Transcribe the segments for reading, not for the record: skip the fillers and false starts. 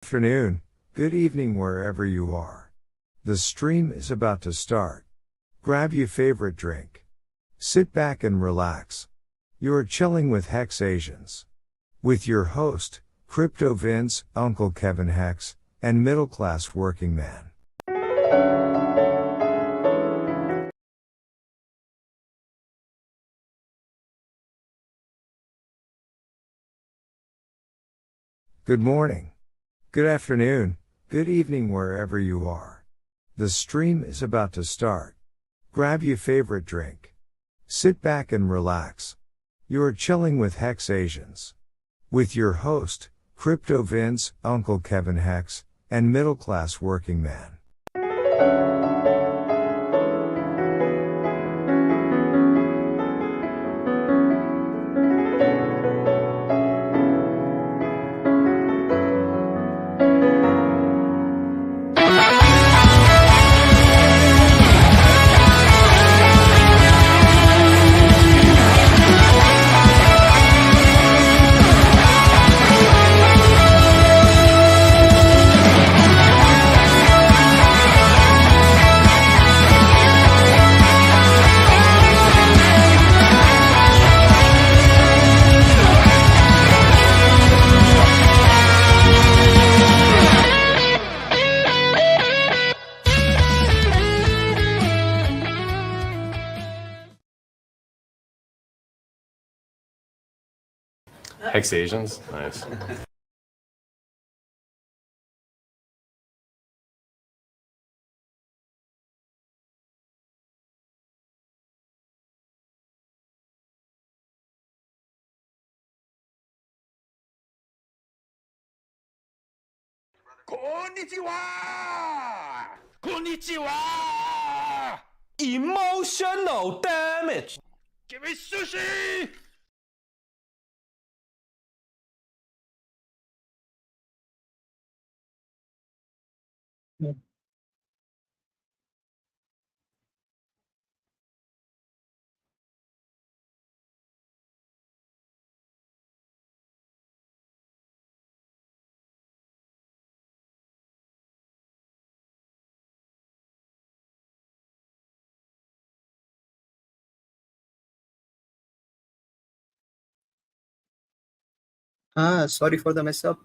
Afternoon, good evening wherever you are. The stream is about to start. Grab your favorite drink. Sit back and relax. You're chilling with Hex Asians. With your host, Crypto Vince, Uncle Kevin Hex, and middle class working man. Good morning. Good afternoon, good evening wherever you are. The stream is about to start. Grab your favorite drink. Sit back and relax. You're chilling with Hex Asians. With your host, Crypto Vince, Uncle Kevin Hex, and middle class working man. Hex Asians? Nice. Konnichiwa! Konnichiwa! Emotional damage! Give me sushi! Sorry for the mess up.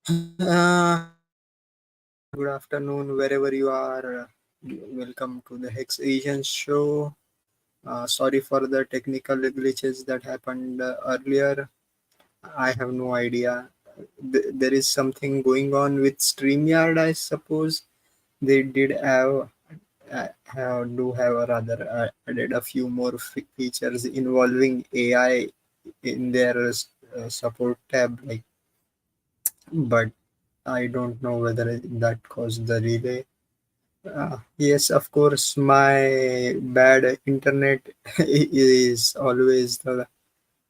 Good afternoon, wherever you are. Welcome to the Hex Asian show. Sorry for the technical glitches that happened earlier. I have no idea. There is something going on with StreamYard, I suppose. They did have a rather added a few more features involving AI in their support tab, but I don't know whether that caused the relay. Yes, of course, my bad internet is always the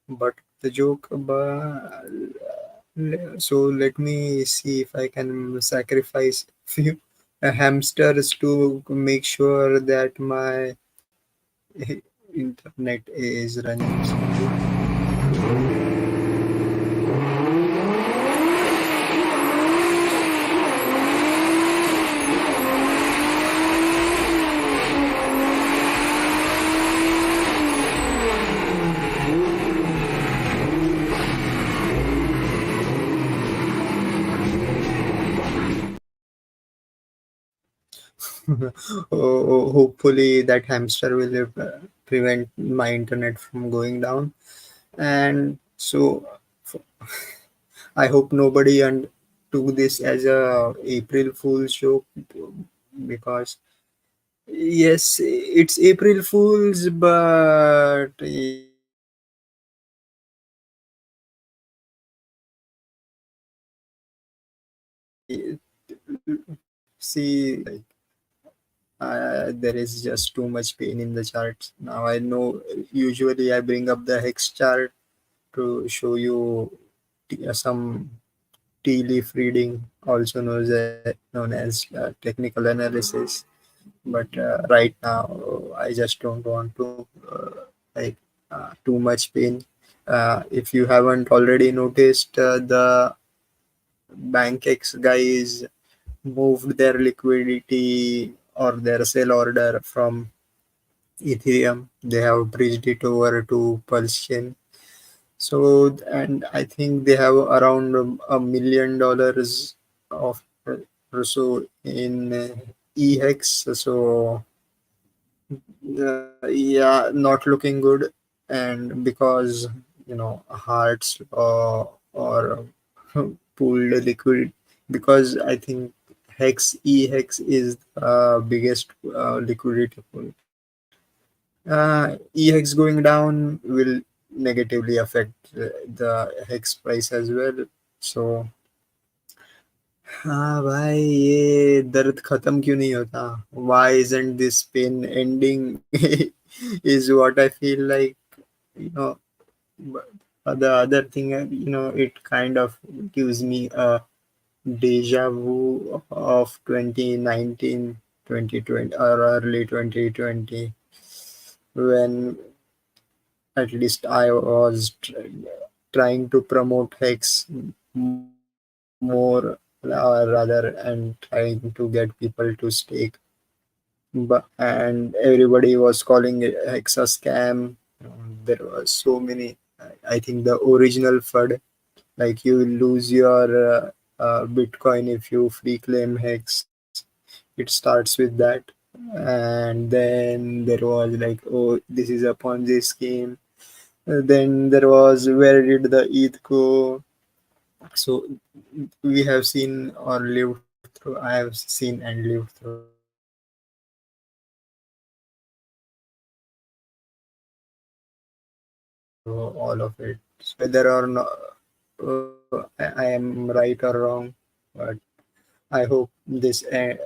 butt of the joke. But so let me see if I can sacrifice few hamsters to make sure that my internet is running smooth. Hopefully, that hamster will prevent my internet from going down. And so, I hope nobody took this as a April Fool's joke because yes, it's April Fool's, but see, there is just too much pain in the charts. Now I know. Usually, I bring up the hex chart to show you some tea leaf reading, also known as technical analysis. But right now, I just don't want to like too much pain. If you haven't already noticed, the BankX guys moved their liquidity or their sell order from Ethereum. They have bridged it over to Pulsechain. So, and I think they have around $1 million of or so in EHEX. So, yeah, not looking good. And because, hearts or pooled liquid, because I think EHEX is the biggest liquidity pool. EHEX going down will negatively affect the hex price as well. So हाँ भाई ये दर्द खत्म क्यों नहीं होता? Why isn't this pain ending? Is what I feel like. You know, but the other thing, it kind of gives me a deja vu of 2019, 2020, or early 2020, when at least I was trying to promote Hex more rather and trying to get people to stake. But and everybody was calling it Hex a scam. There was so many. I think the original FUD, like you lose your Bitcoin if you free claim Hex. It starts with that, and then there was like, oh, this is a Ponzi scheme. Then there was, where did the ETH go? So we have seen or lived through. I have seen and lived through all of it. So whether or not I am right or wrong, but I hope this. I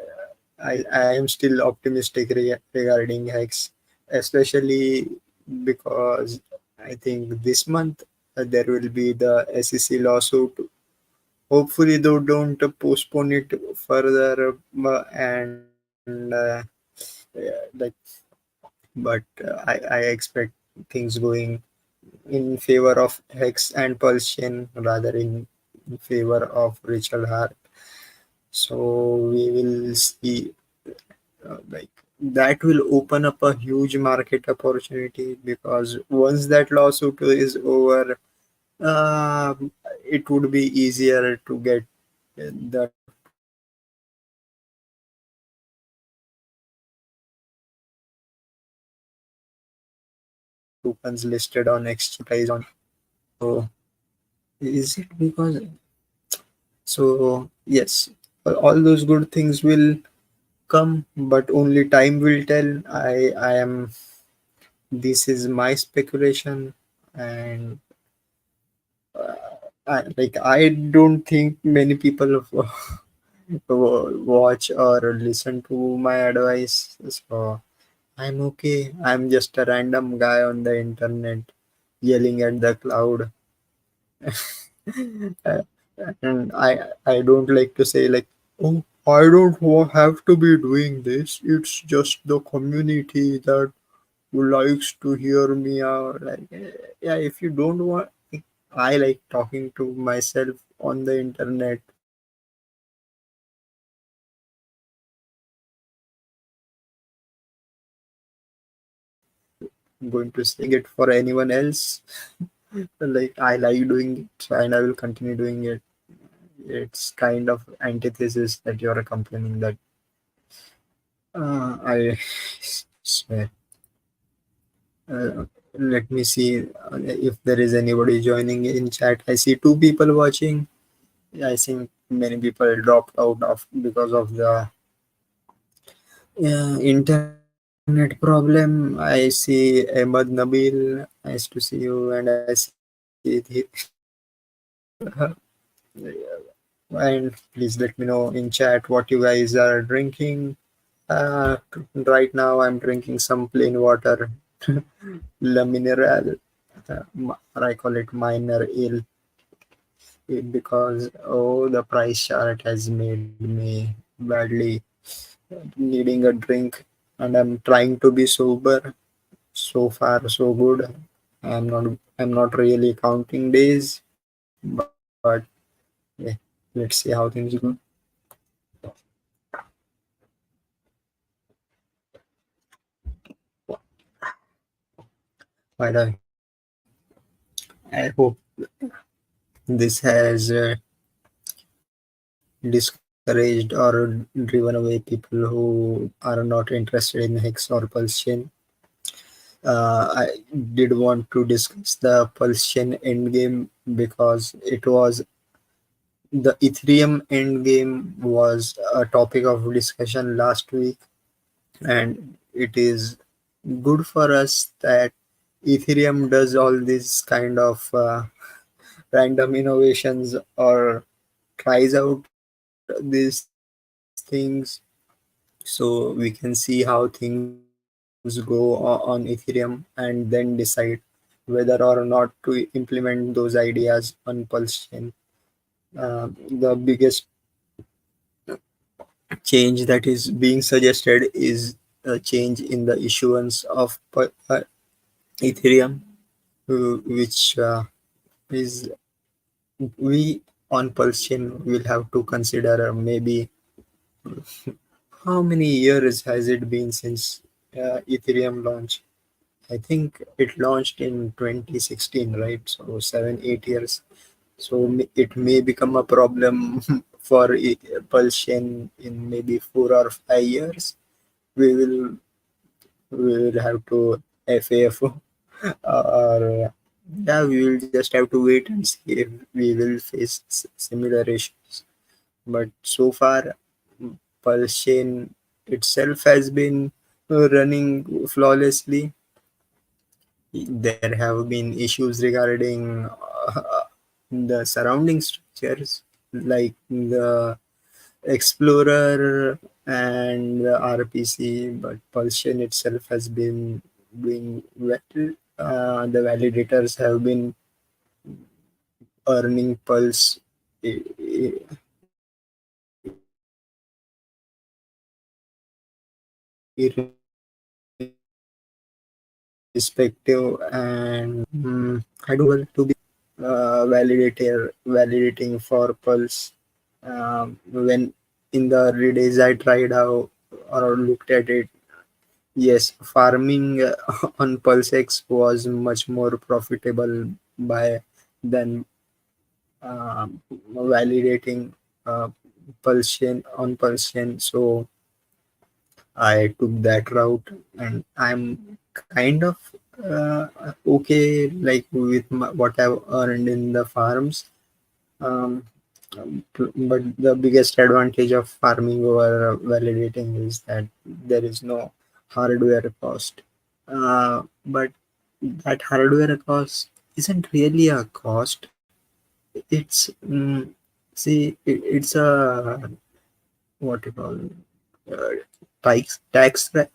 am still optimistic regarding Hex, especially because I think this month there will be the SEC lawsuit. Hopefully, they don't postpone it further, and yeah, but I expect things going in favor of Hex and Pulsion rather in favor of Richard Hart. So we will see, like that will open up a huge market opportunity, because once that lawsuit is over, uh, it would be easier to get the tokens listed on exchange on. So is it because so yes, all those good things will come, but only time will tell. I am this is my speculation, and I don't think many people watch or listen to my advice. So I'm okay. I'm just a random guy on the internet yelling at the cloud. Uh, and I don't like to say like, oh, I don't have to be doing this. It's just the community that who likes to hear me out. Like, yeah, if you don't want, I like talking to myself on the internet. I'm going to saying it for anyone else. Like I like doing it, and I will continue doing it. It's kind of antithesis that you're complaining that I swear. Let me see if there is anybody joining in chat. I see two people watching. I think many people dropped out of because of the internet problem. I see Ahmad Nabil. Nice to see you, and I see and please let me know in chat what you guys are drinking. Right now, I'm drinking some plain water, La Mineral, or I call it minor ale, because oh, the price chart has made me badly needing a drink, and I'm trying to be sober. So far, so good. I'm not really counting days, but yeah, let's see how things go. By the way, I hope this has discouraged or driven away people who are not interested in Hex or Pulse chain. I did want to discuss the Pulse chain endgame because it was the Ethereum endgame was a topic of discussion last week, and it is good for us that Ethereum does all these kind of random innovations or tries out these things, so we can see how things go on Ethereum and then decide whether or not to implement those ideas on Pulse chain. The biggest change that is being suggested is a change in the issuance of Ethereum, which is we on Pulse chain will have to consider maybe how many years has it been since Ethereum launched? I think it launched in 2016, right? So 7, 8 years. So it may become a problem for Pulse chain in maybe 4 or 5 years. We will we will have to FAFO or yeah, we will just have to wait and see if we will face similar issues. But so far, Pulse chain itself has been running flawlessly. There have been issues regarding the surrounding structures like the Explorer and the RPC, but Pulse chain itself has been doing well. The validators have been earning Pulse irrespective, and I do well to be validating for Pulse. When in the early days I tried out or looked at it, yes, farming on PulseX was much more profitable by than validating uh, Pulsechain. So I took that route, and I'm kind of okay, like with what I've earned in the farms. Um, but the biggest advantage of farming over validating is that there is no hardware cost. But that hardware cost isn't really a cost. It's it's a what you call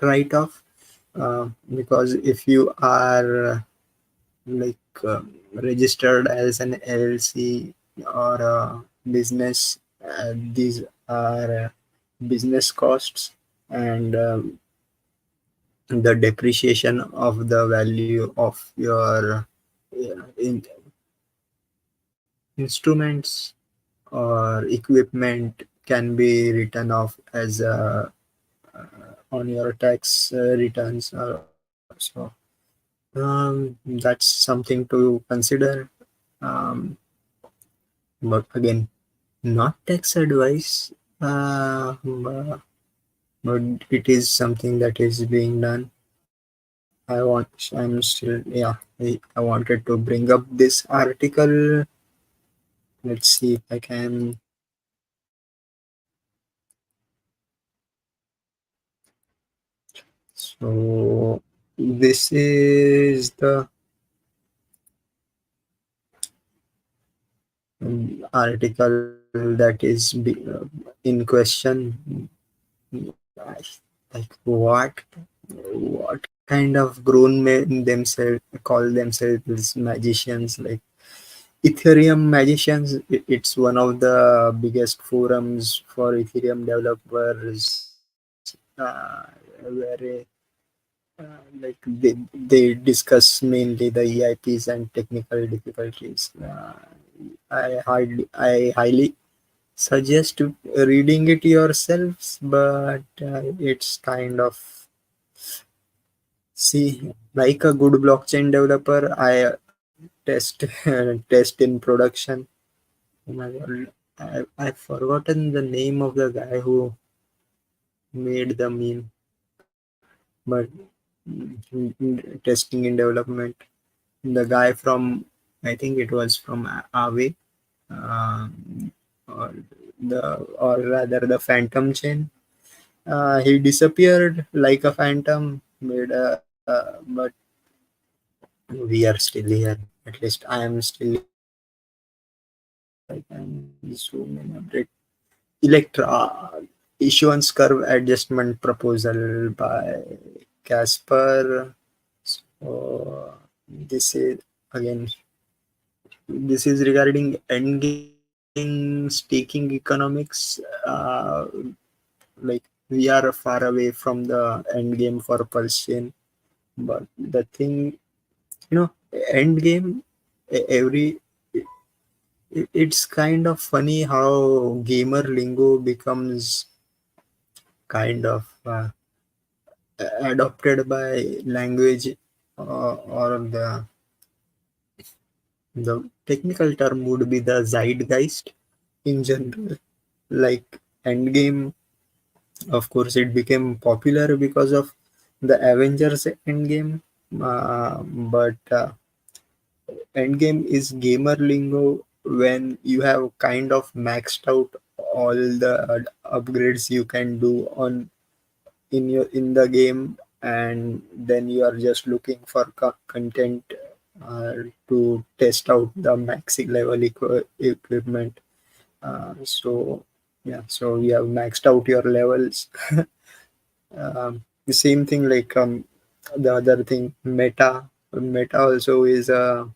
write-off, because if you are registered as an LLC or a business, these are business costs, and the depreciation of the value of your instruments or equipment can be written off as on your tax returns. That's something to consider. Um, but again, not tax advice, but it is something that is being done. I'm still, yeah, I wanted to bring up this article. Let's see if I can. So, this is the article that is in question. Like what kind of grown men themselves call themselves magicians? Like Ethereum magicians. It's one of the biggest forums for Ethereum developers, where they discuss mainly the EIPs and technical difficulties. I highly suggest reading it yourselves, but it's kind of, see, like a good blockchain developer, I test test in production. Oh my god, I've forgotten the name of the guy who made the meme, but testing in development, the guy from, I think it was from Aave, or or rather the Phantom chain. He disappeared like a phantom, but we are still here. At least I am still here. I can zoom in a bit. Electra issuance curve adjustment proposal by Casper. So this is again, this is regarding endgame staking economics. Like we are far away from the endgame for Pulsechain, but the thing, endgame, every it's kind of funny how gamer lingo becomes kind of adopted by language, or the technical term would be the zeitgeist in general. Like endgame, of course, it became popular because of the Avengers Endgame, but endgame is gamer lingo when you have kind of maxed out all the upgrades you can do on in the game, and then you are just looking for content to test out the maxi level equipment. So yeah, so you have maxed out your levels. The same thing, like the other thing, meta also is a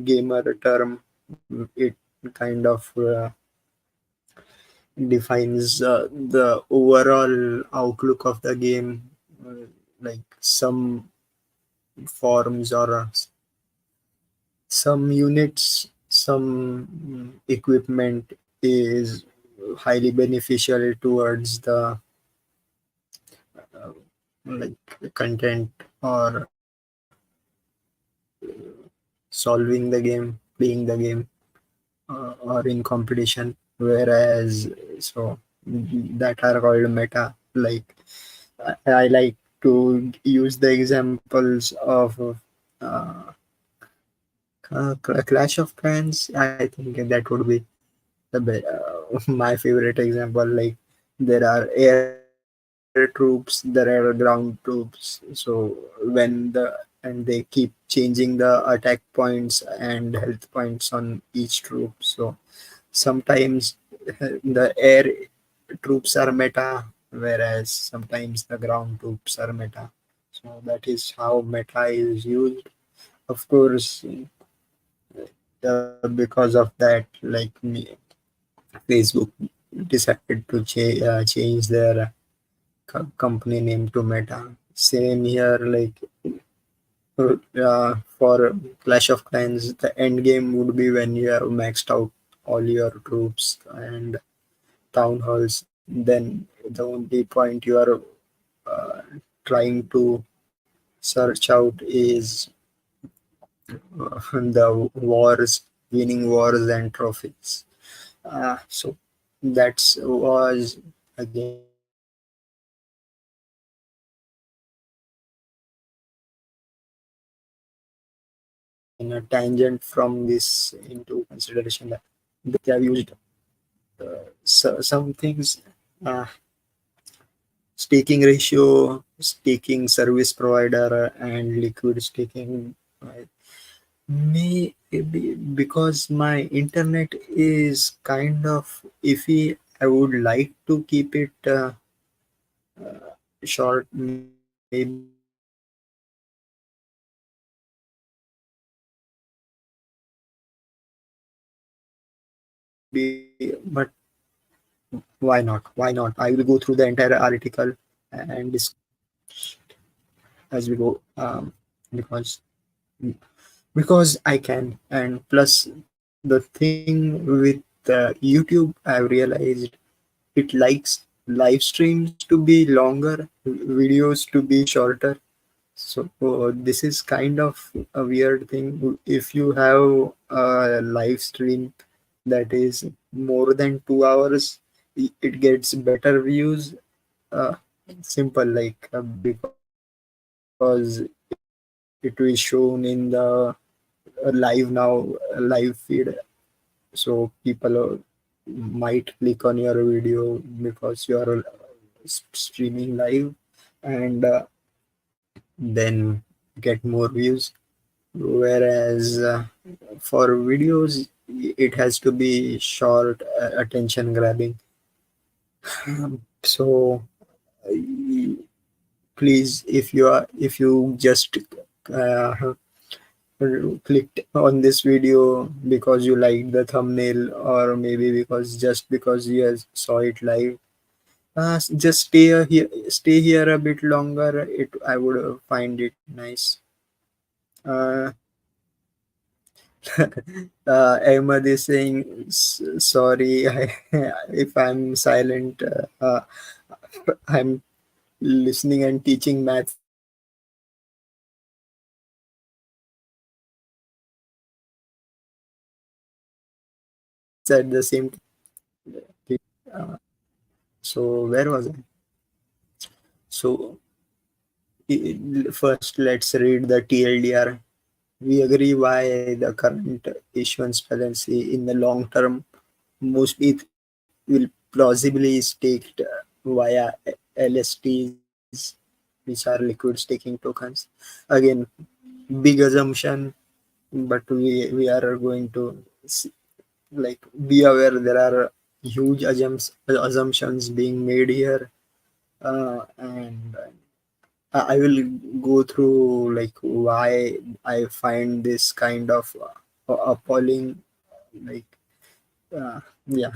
gamer term. It kind of defines the overall outlook of the game. Like some forms or some units, some equipment is highly beneficial towards the like content, or solving the game, playing the game, or in competition. whereas so that are called meta. Like I like to use the examples of Clash of Clans. I think that would be my favorite example. Like there are air troops, there are ground troops. So when they keep changing the attack points and health points on each troop. So sometimes the air troops are meta, whereas sometimes the ground troops are meta. So that is how meta is used. Of course, because of that, like me, Facebook decided to change their company name to Meta. Same here, like for Clash of Clans, the end game would be when you have maxed out all your troops and town halls. Then the only point you are uh, trying to search out is the wars, winning wars and trophies. So that was again a tangent from this into consideration that they have used some things, uh, staking ratio, staking service provider, and liquid staking. Maybe because my internet is kind of iffy, I would like to keep it short, maybe because but why not? Why not? I will go through the entire article and as we go, because I can, and plus the thing with YouTube, I've realized it likes live streams to be longer, videos to be shorter. So this is kind of a weird thing. If you have a live stream that is more than 2 hours, it gets better views. Uh, Simple, like because it will shown in the live feed. So people might click on your video because you are streaming live, and then get more views. Whereas for videos, it has to be short, attention grabbing. So please, if you just uh, clicked on this video because you liked the thumbnail, or maybe just because you saw it live, just stay here a bit longer. I would find it nice. uh, Ahmad is saying sorry if I'm silent. I'm listening and teaching maths at the same time. So where was I? So first, let's read the TLDR. We agree why the current issuance fallacy in the long term, most ETH will plausibly staked via LSTs, which are liquid staking tokens. Again, big assumption, but we are going to like be aware there are huge assumptions being made here, and I will go through like why I find this kind of appalling. Like, yeah,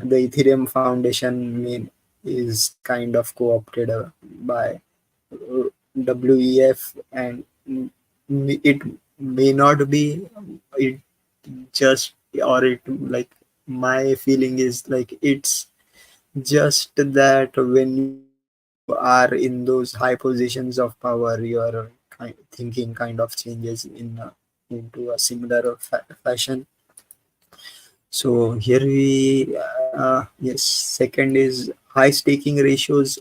the Ethereum Foundation is kind of co-opted by WEF, and it may not be. It just, or it like, my feeling is like it's just that when you are in those high positions of power, your thinking kind of changes into a similar fashion. So here we Yes. Second is high staking ratios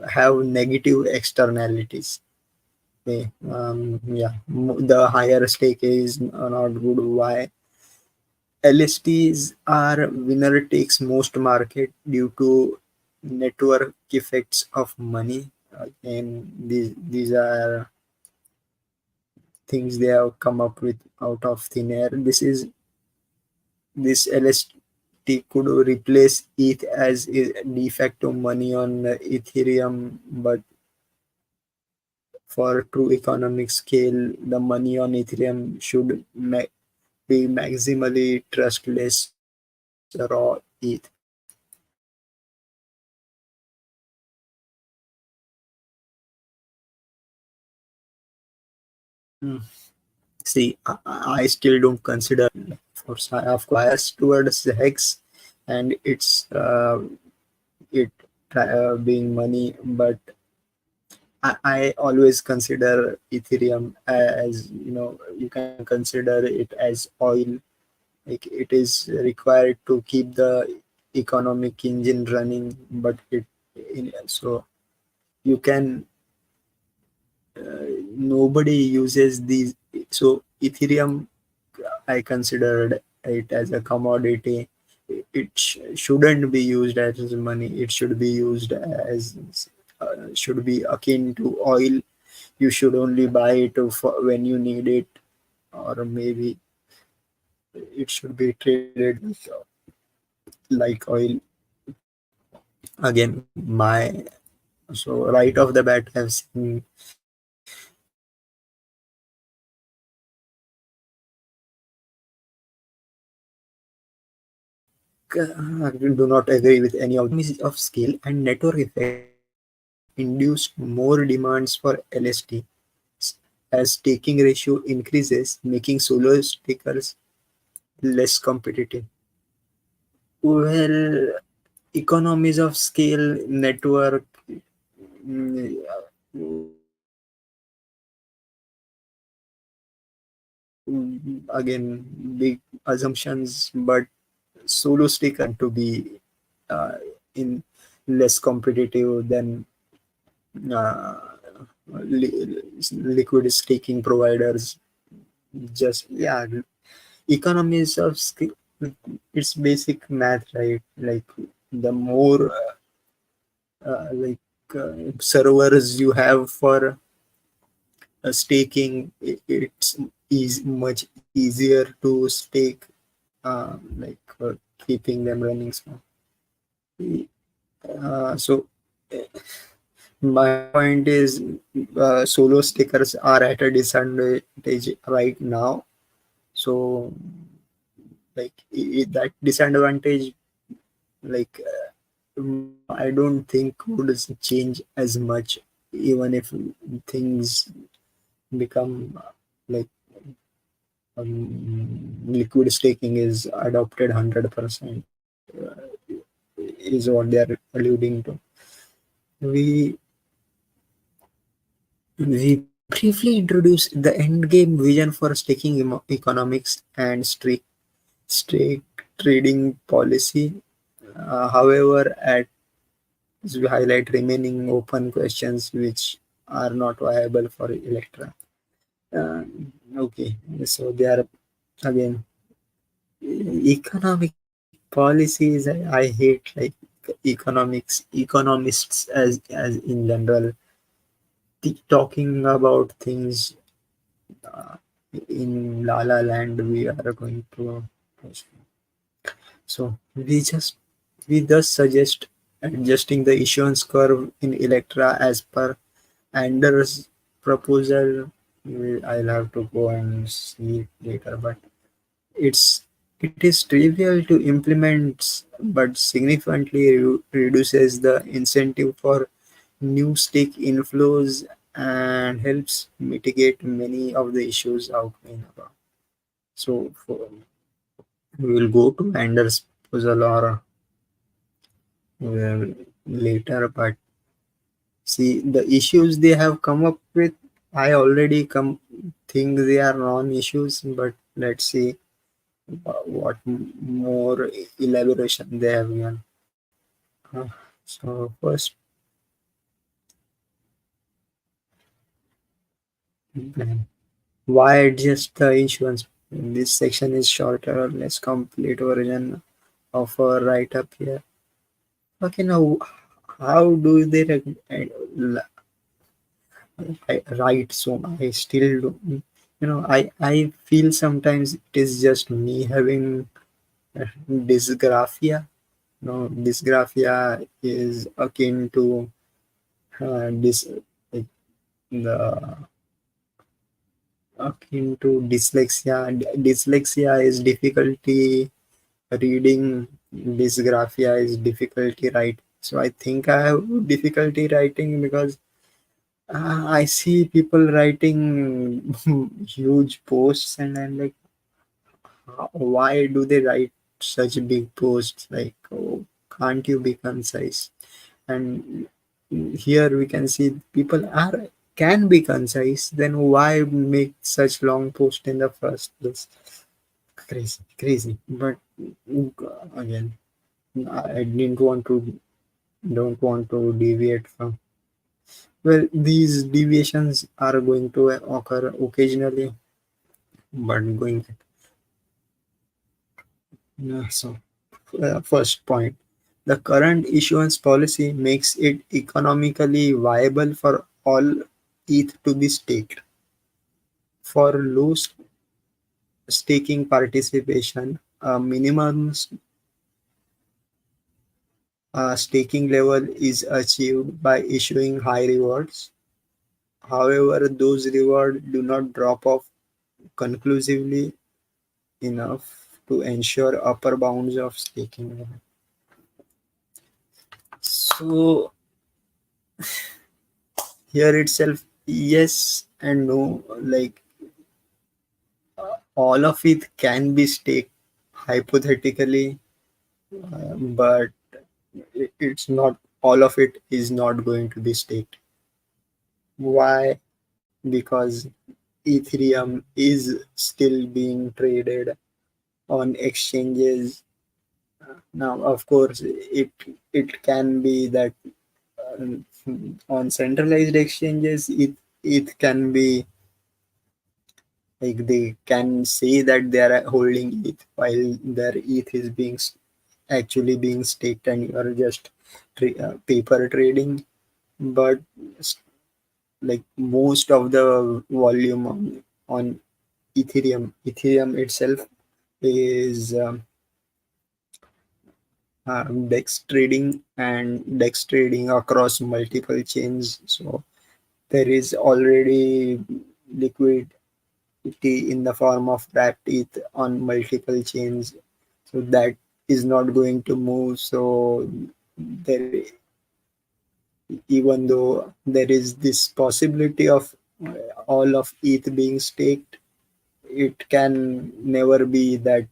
have negative externalities. Okay. Yeah. The higher stake is not good. Why? LSTs are winner takes most market due to network effects of money. And these are things they have come up with out of thin air. This LST could replace ETH as a de facto money on Ethereum, but for true economic scale, the money on Ethereum should be maximally trustless raw ETH. See, I still don't consider, of course, I have bias towards the hex and it being money, but I always consider Ethereum as, you can consider it as oil. Like it is required to keep the economic engine running, but so you can nobody uses these. So Ethereum, I considered it as a commodity. It shouldn't be used as money. It should be used as should be akin to oil. You should only buy it when you need it, or maybe it should be traded like oil. Again, my so right off the bat, I've seen do not agree with any of scale and network effect induced more demands for LST as staking ratio increases, making solo stakers less competitive. Well, economies of scale, network, mm, again, big assumptions, but solo staker to be in less competitive than uh, liquid staking providers. Just yeah, economies of scale. It's basic math, right? Like the more servers you have for staking, it's much easier to stake, keeping them running small. So my point is, solo stakers are at a disadvantage right now. So that disadvantage, like I don't think would change as much, even if things become like liquid staking is adopted 100%, is what they are alluding to. We briefly introduced the endgame vision for staking economics and stake trading policy. However, we highlight remaining open questions which are not viable for Electra. Uh, okay, so they are again economic policies. I hate like economists as in general talking about things uh, in La La Land. We are going to so we thus suggest adjusting the issuance curve in Electra as per Anders' proposal. I'll have to go and see it later, but it is trivial to implement, but significantly reduces the incentive for new stake inflows and helps mitigate many of the issues outlined above. So we will go to Anders' proposal or later, but see the issues they have come up with. I already think they are non-issues, but let's see what more elaboration they have given. Uh, so first, why adjust the insurance? This section is shorter or less complete version of a write up here. Okay, now how do they write? So I still do, I feel sometimes it is just me having dysgraphia. No, dysgraphia is akin to like the akin to dyslexia. Dyslexia is difficulty reading. Dysgraphia is difficulty writing. So I think I have difficulty writing because I see people writing huge posts, and I'm like, why do they write such big posts? Like, oh, can't you be concise? And here we can see people are can be concise. Then why make such long post in the first place? Crazy, crazy. But again, I didn't want to don't want to deviate from. Well, these deviations are going to occur occasionally, but going so first point, the current issuance policy makes it economically viable for all ETH to be staked. For low staking participation, a minimum staking level is achieved by issuing high rewards. However, those rewards do not drop off conclusively enough to ensure upper bounds of staking level. So here itself, yes and no. Like all of it can be staked hypothetically, but it's not. All of it is not going to be staked. Why? Because Ethereum is still being traded on exchanges. Now, of course, it can be that on centralized exchanges, it can be like they can say that they are holding ETH while their ETH is being actually being staked, and you are just paper trading. But like most of the volume on Ethereum itself is DEX trading across multiple chains. So there is already liquidity in the form of wrapped ETH on multiple chains. So that is not going to move. So there, even though there is this possibility of all of ETH being staked, it can never be that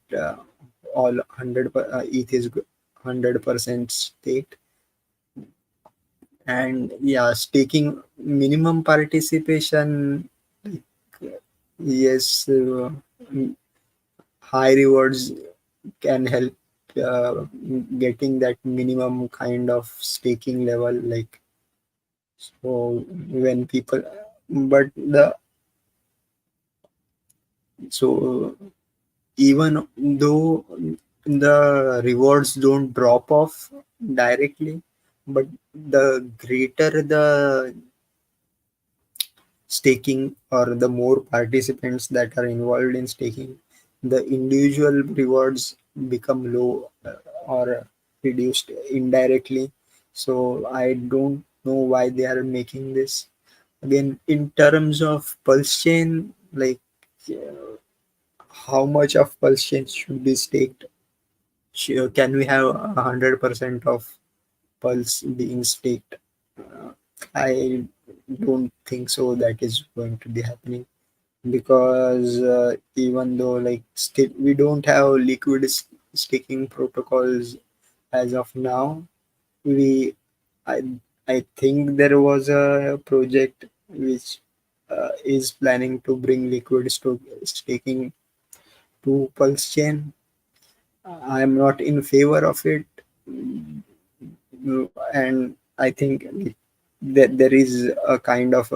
all 100 ETH is 100% staked. And yeah, staking minimum participation, yes, high rewards can help uh, getting that minimum kind of staking level. Like so, when people, but the so even though the rewards don't drop off directly, but the greater the staking or the more participants that are involved in staking, the individual rewards become low or reduced indirectly. So I don't know why they are making this. Again, in terms of pulse chain, like how much of pulse chain should be staked? Sure, can we have 100% of pulse being staked? Uh, I don't think so. That is going to be happening because even though like still we don't have liquid staking protocols as of now, we I I think there was a project which is planning to bring liquid staking to pulse chain. I am not in favor of it. And I think that there is a kind of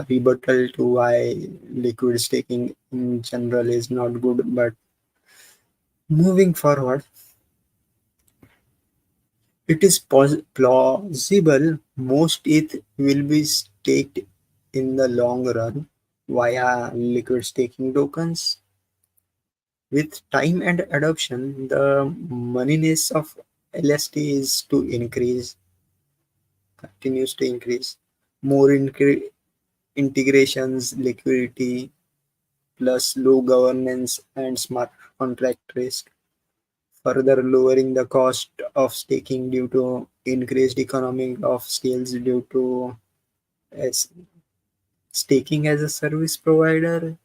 rebuttal to why liquid staking in general is not good. But moving forward, it is plausible most ETH will be staked in the long run via liquid staking tokens. With time and adoption, the moneyness of LST is to increase, continues to increase. More integrations, liquidity, plus low governance and smart contract risk, further lowering the cost of staking due to increased economic of scales due to as staking as a service provider.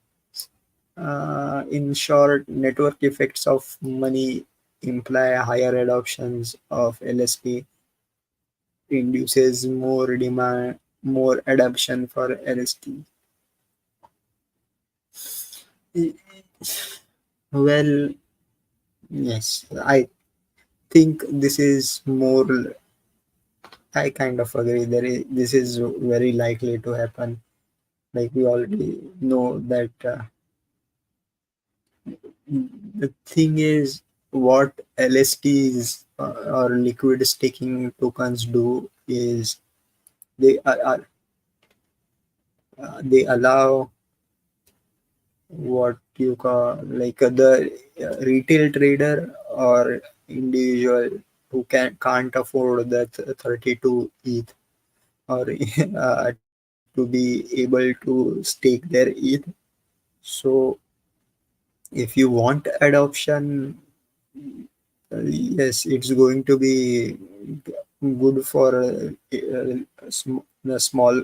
In short, network effects of money imply higher adoptions of LSP, induces more demand, more adoption for LST. Well, yes, I think this is more. I kind of agree. This is very likely to happen. Like we already know that the thing is what LSTs or liquid staking tokens do is they they allow what you call like the retail trader or individual who can't afford that 32 ETH or to be able to stake their ETH. So if you want adoption, yes, it's going to be good for the small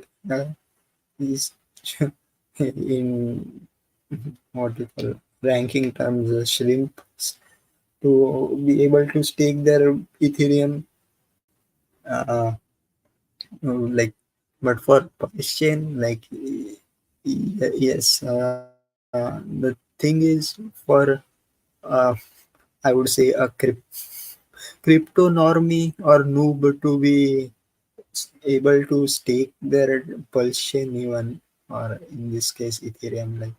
is in what you call ranking terms, shrimps to be able to stake their Ethereum. Uh, like, but for Pulse chain, like, yes, the thing is for uh, I would say a crypto normie or noob to be able to stake their Pulse chain even, or in this case Ethereum, like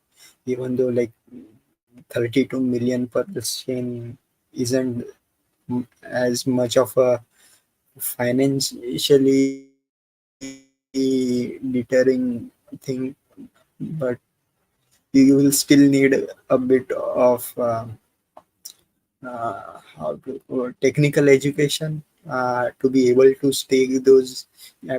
even though like 32 million Pulse chain isn't as much of a financially deterring thing, but you will still need a bit of technical education to be able to stake those.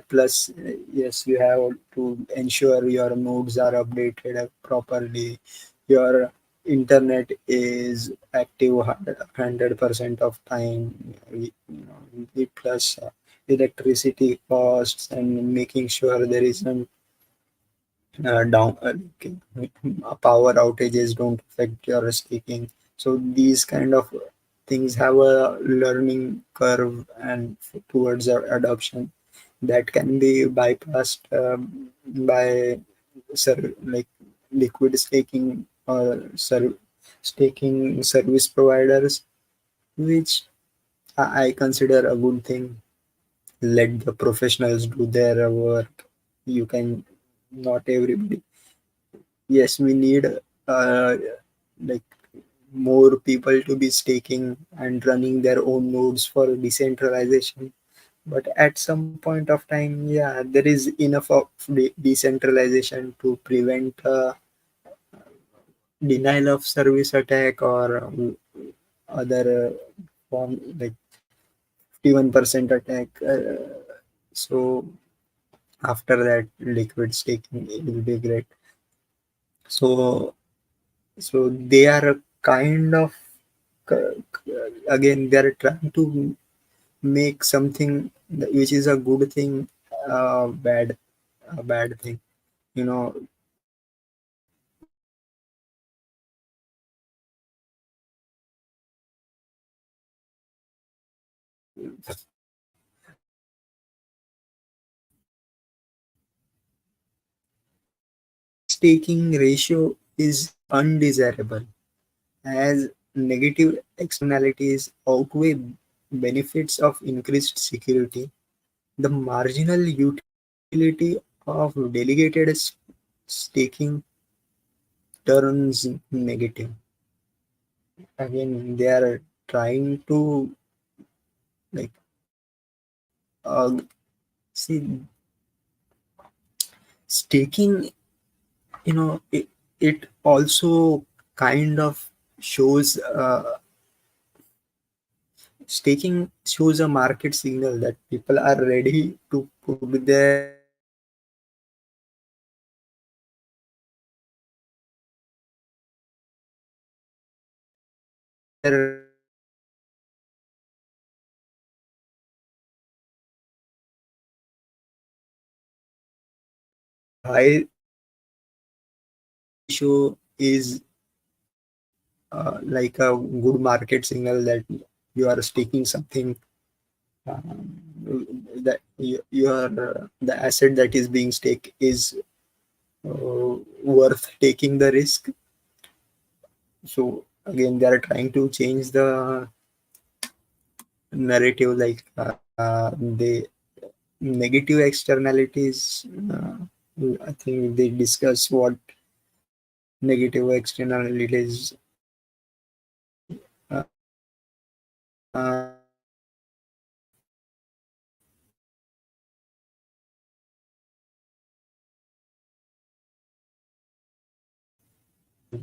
Plus, yes, you have to ensure your nodes are updated properly. Your internet is active 100% of time. Plus electricity costs and making sure there isn't down power outages don't affect your staking. So these kind of things have a learning curve and towards adoption that can be bypassed by like liquid staking or staking service providers, which I consider a good thing. Let the professionals do their work. You can not everybody. Yes, we need like more people to be staking and running their own nodes for decentralization. But at some point of time, yeah, there is enough of decentralization to prevent denial of service attack or other form like 51% attack. So after that, liquid staking it will be great. So so they are a kind of again they are trying to make something which is a good thing bad, a bad thing, you know. Staking ratio is undesirable, as negative externalities outweigh benefits of increased security. The marginal utility of delegated staking turns negative. Again, they are trying to like see staking. It also kind of shows staking shows a market signal that people are ready to put their high ratio is like a good market signal that you are staking something, that you are the asset that is being staked is worth taking the risk. So again, they are trying to change the narrative, like the negative externalities. I think they discuss what negative externalities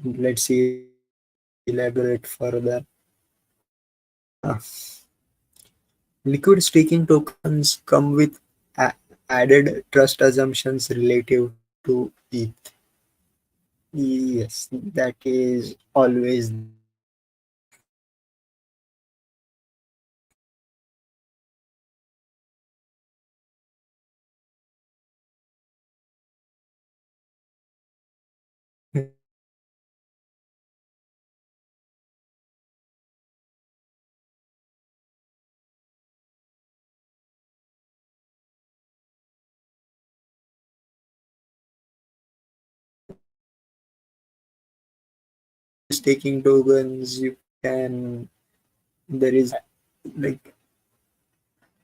let's see, elaborate further. Liquid staking tokens come with added trust assumptions relative to ETH. Yes, that is always staking tokens. You can There is like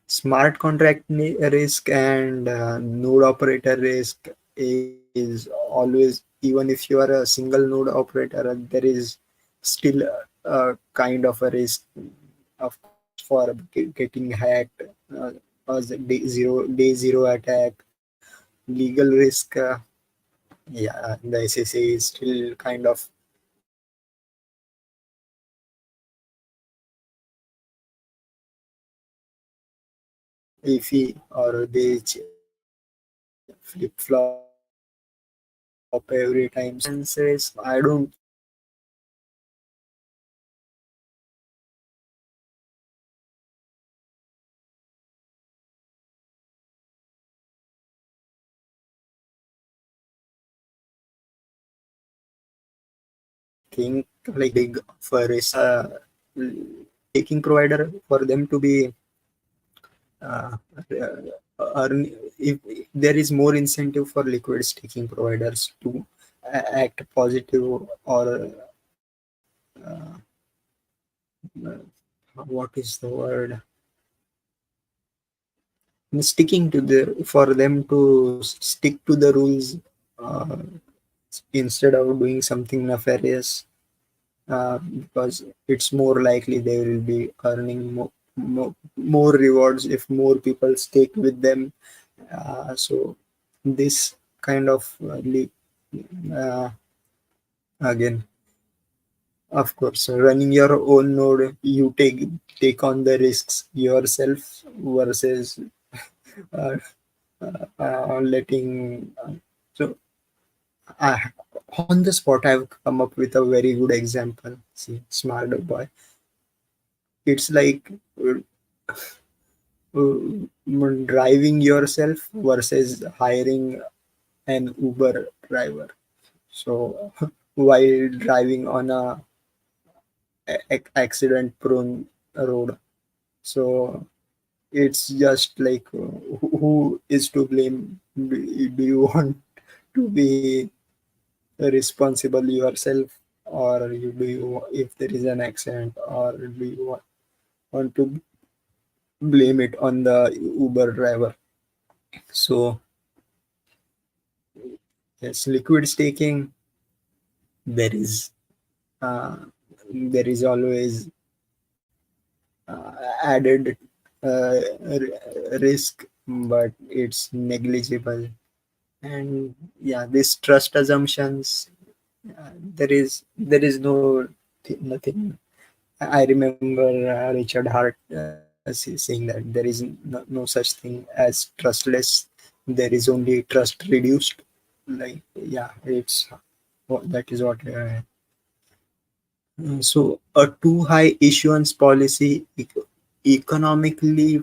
smart contract risk and node operator risk is always, even if you are a single node operator, there is still a kind of a risk, of course, for getting hacked, as a day zero attack, legal risk. Yeah, the SSA is still kind of iffy, or they flip flop every time. Says I don't think like big for a taking provider for them to be uh, earn, if there is more incentive for liquid staking providers to act positive, or what is the word, sticking to the, for them to stick to the rules, uh, instead of doing something nefarious, because it's more likely they will be earning more rewards if more people stake with them. So this kind of uh, again, of course, running your own node, you take on the risks yourself versus uh, letting. So uh, on the spot, I've come up with a very good example. See, smart boy. It's like driving yourself versus hiring an Uber driver. So while driving on a accident prone road, so it's just like who is to blame? Do you want to be responsible yourself, or if there is an accident, or do you want to blame it on the Uber driver? So yes, liquid staking, there is uh, always added risk, but it's negligible. And yeah, this trust assumptions, there is nothing. I remember Richard Hart saying that there is no such thing as trustless. There is only trust reduced. Like, yeah, that is what. So a too high issuance policy economically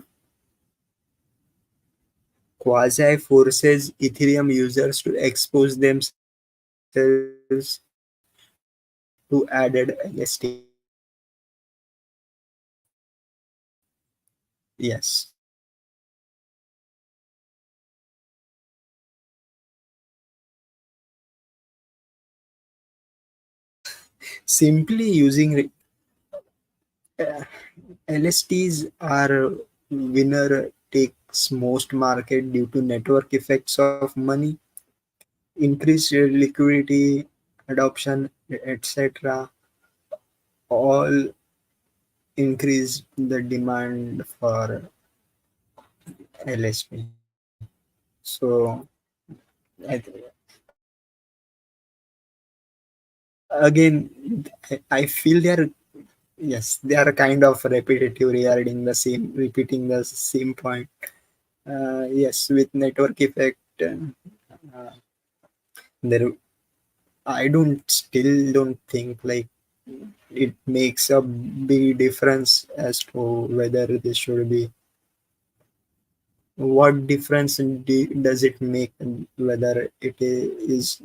quasi forces Ethereum users to expose themselves to added LST. Yes. Simply using LSTs are winner takes most market due to network effects of money, increased liquidity, adoption, etc. All increase the demand for LSP. So I again, I feel they are, yes, they are kind of repetitive regarding the same, repeating the same point. Yes, with network effect, uh, there I don't think like it makes a big difference as to whether this should be. What difference does it make whether it is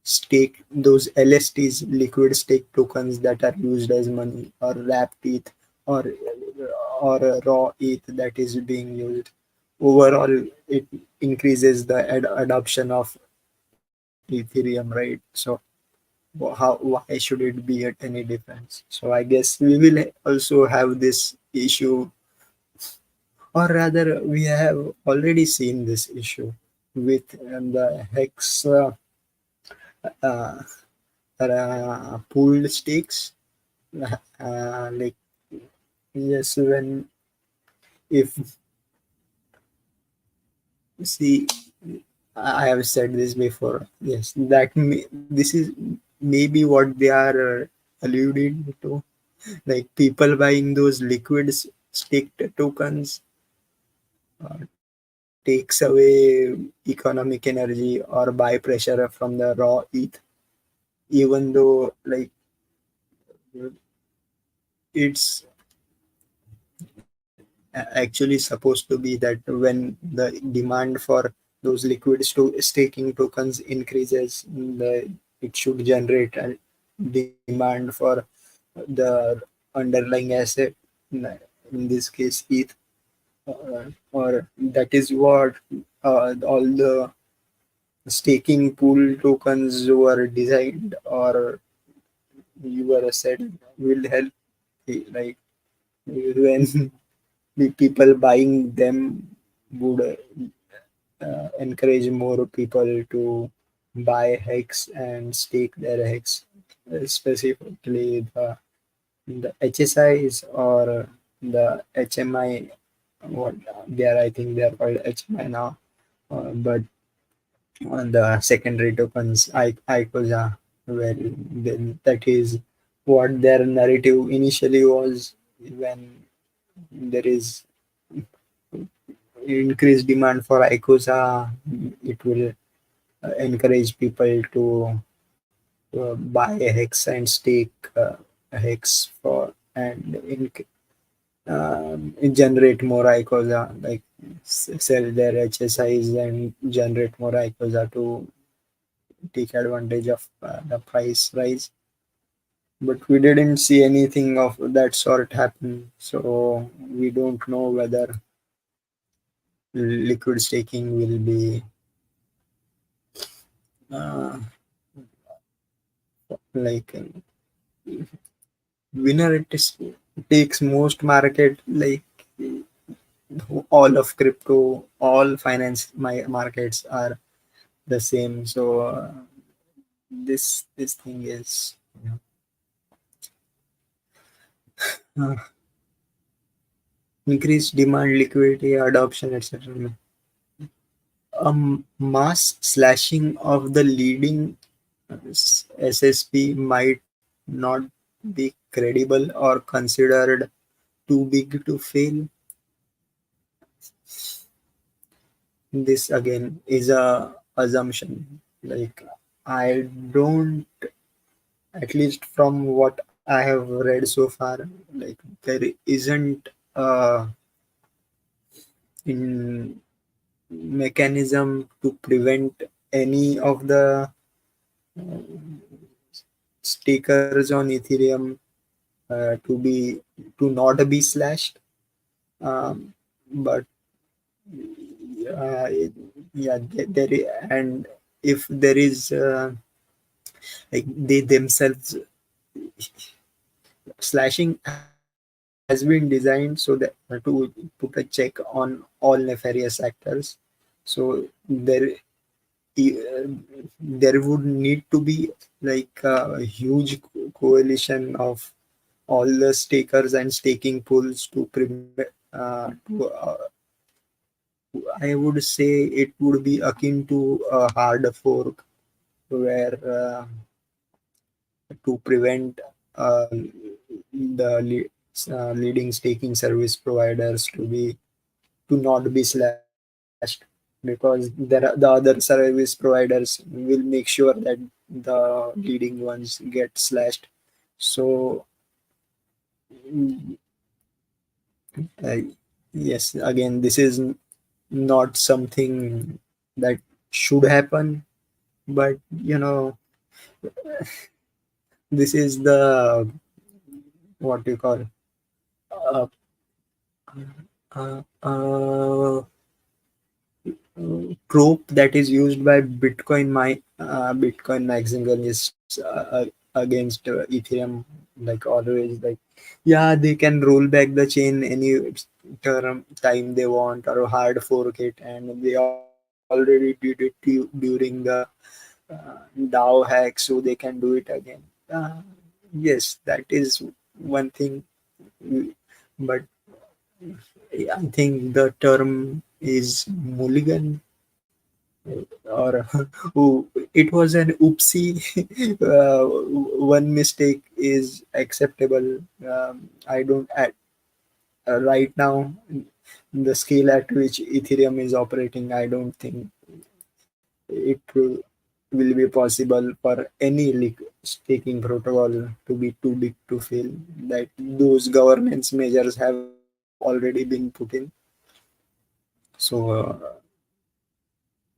stake those LSTs, liquid stake tokens that are used as money, or wrapped ETH, or raw ETH that is being used? Overall, it increases the adoption of Ethereum, right? So why should it be at any difference? So I guess we will also have this issue, or rather we have already seen this issue with the hex uh, pooled stakes. Like, yes, when if see, I have said this before. Yes, this is maybe what they are alluding to. Like, people buying those liquid staked tokens takes away economic energy or buy pressure from the raw ETH, even though like it's actually supposed to be that when the demand for those liquid staking tokens increases, it should generate a demand for the underlying asset, in this case ETH, or that is what all the staking pool tokens were designed, or you were said will help, like when the people buying them would encourage more people to buy hex and stake their hex, specifically the HSIs or the HMI. What they are, I think they are called HMI now, but on the secondary tokens, ICOSA, well, then that is what their narrative initially was. When there is increased demand for ICOSA, it will encourage people to buy a hex and stake a hex for, and generate more ICOSA, like sell their HSIs and generate more ICOSA to take advantage of the price rise. But we didn't see anything of that sort happen, so we don't know whether liquid staking will be uh, like winner takes most market, like all of crypto, all finance markets are the same. So this thing is, uh, increased demand, liquidity, adoption, etc. A mass slashing of the leading SSP might not be credible or considered too big to fail. This again is a assumption. Like, I don't, at least from what I have read so far, like there isn't a in mechanism to prevent any of the stakers on Ethereum to be to not be slashed. But yeah, and if there is like they themselves, slashing has been designed so that to put a check on all nefarious actors. So e- uh, there would need to be like a huge coalition of all the stakers and staking pools to I would say it would be akin to a hard fork where to prevent leading staking service providers to not be slashed, because the other service providers will make sure that the leading ones get slashed. So uh, yes, again, this is not something that should happen, but this is the, what you call, uh, uh, trope that is used by Bitcoin maximalists against Ethereum, like always, like, yeah, they can roll back the chain any time they want or hard fork it, and they already did it during the DAO hack, so they can do it again. Yes, that is one thing, but I think the term is mulligan, or oh, it was an oopsie. One mistake is acceptable. I don't at right now, the scale at which Ethereum is operating, I don't think it will be possible for any staking protocol to be too big to fail. That those governance measures have already been put in. So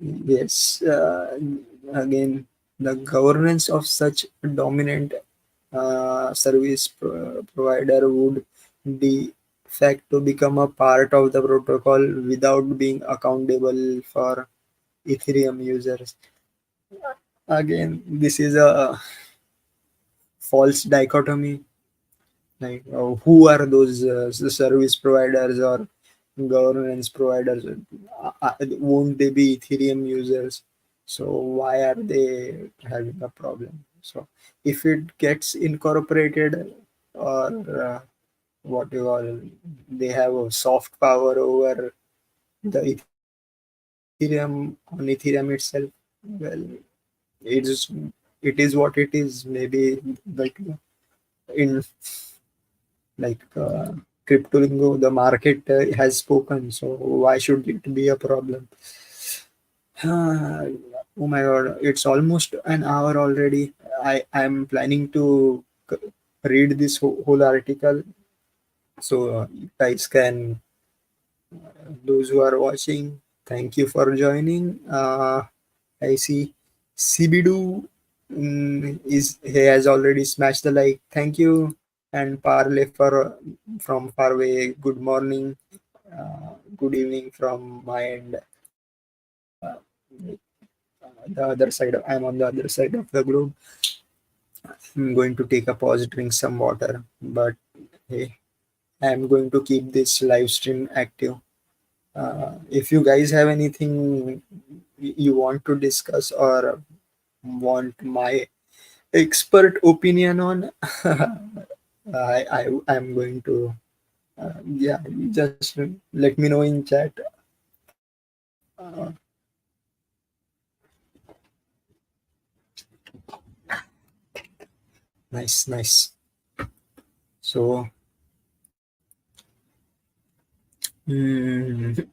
yes, again, the governance of such a dominant service provider would de facto become a part of the protocol without being accountable for Ethereum users. Again, this is a false dichotomy. Like, who are those service providers or governance providers? Won't they be Ethereum users? So why are they having a problem? So if it gets incorporated, or what you call, they have a soft power over the Ethereum on Ethereum itself, well, it's it is what it is. Maybe like in like crypto lingo, the market has spoken, so why should it be a problem? Ah, oh my god, it's almost an hour already. I'm planning to read this whole article, so you guys can, those who are watching, thank you for joining. I see Sibidu is he has already smashed the like. Thank you. And Parley for from far away. Good morning. Good evening from my end. The other side. I'm on the other side of the globe. I'm going to take a pause, drink some water, but hey, I'm going to keep this live stream active. If you guys have anything you want to discuss or want my expert opinion on, I'm going to yeah, just let me know in chat. Uh, nice, nice. So, mm,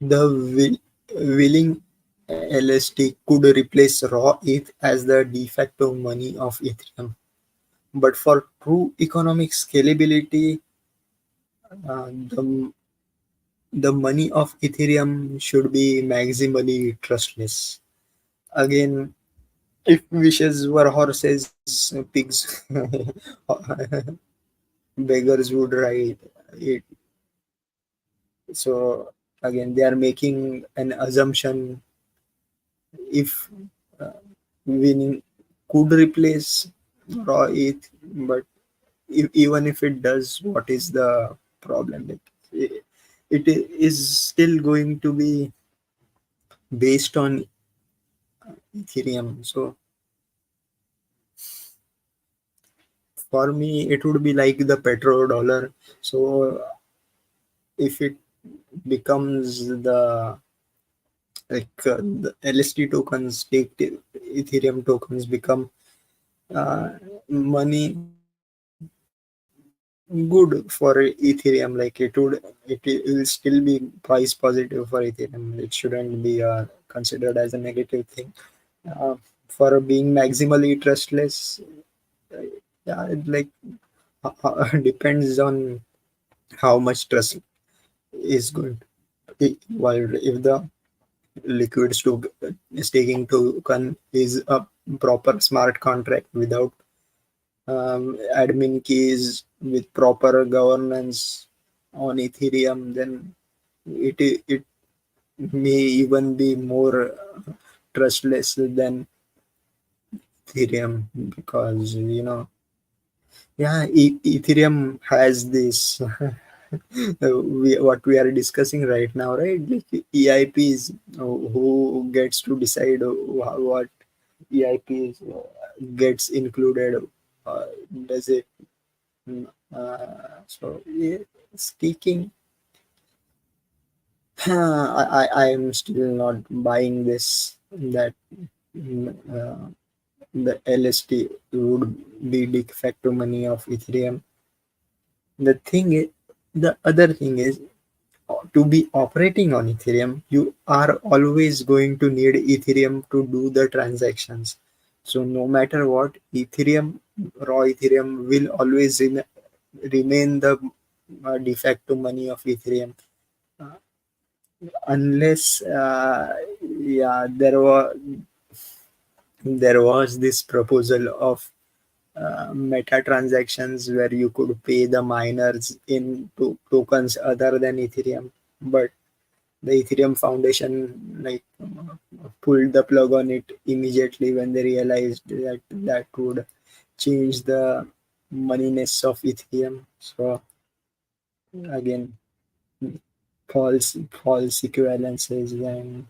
the willing LST could replace raw ETH as the de facto money of Ethereum. But for true economic scalability, the money of Ethereum should be maximally trustless. Again, if wishes were horses, pigs, beggars would ride it. So again, they are making an assumption if uh, winning could replace raw ETH, but even if it does, what is the problem? It is still going to be based on Ethereum. So for me, it would be like the petrodollar. So if it becomes the LSD tokens, staked Ethereum tokens become money good for Ethereum. Like it will still be price positive for Ethereum. It shouldn't be considered as a negative thing. Uh, for being maximally trustless, uh, yeah, it like depends on how much trust is going to be involved. If the liquid staking token is a proper smart contract without admin keys with proper governance on Ethereum, then it may even be more trustless than Ethereum because yeah, Ethereum has this what we are discussing right now, right? Like EIPs, who gets to decide what EIPs gets included. Does it? So yeah, speaking, I am still not buying this that the LST would be de facto money of Ethereum. The thing is, the other thing is to be operating on Ethereum, you are always going to need Ethereum to do the transactions. So no matter what, raw Ethereum will always remain the de facto money of Ethereum, uh, unless yeah, there was this proposal of meta transactions where you could pay the miners in tokens other than Ethereum, but the Ethereum Foundation pulled the plug on it immediately when they realized that would change the moneyness of Ethereum. So again, false equivalences and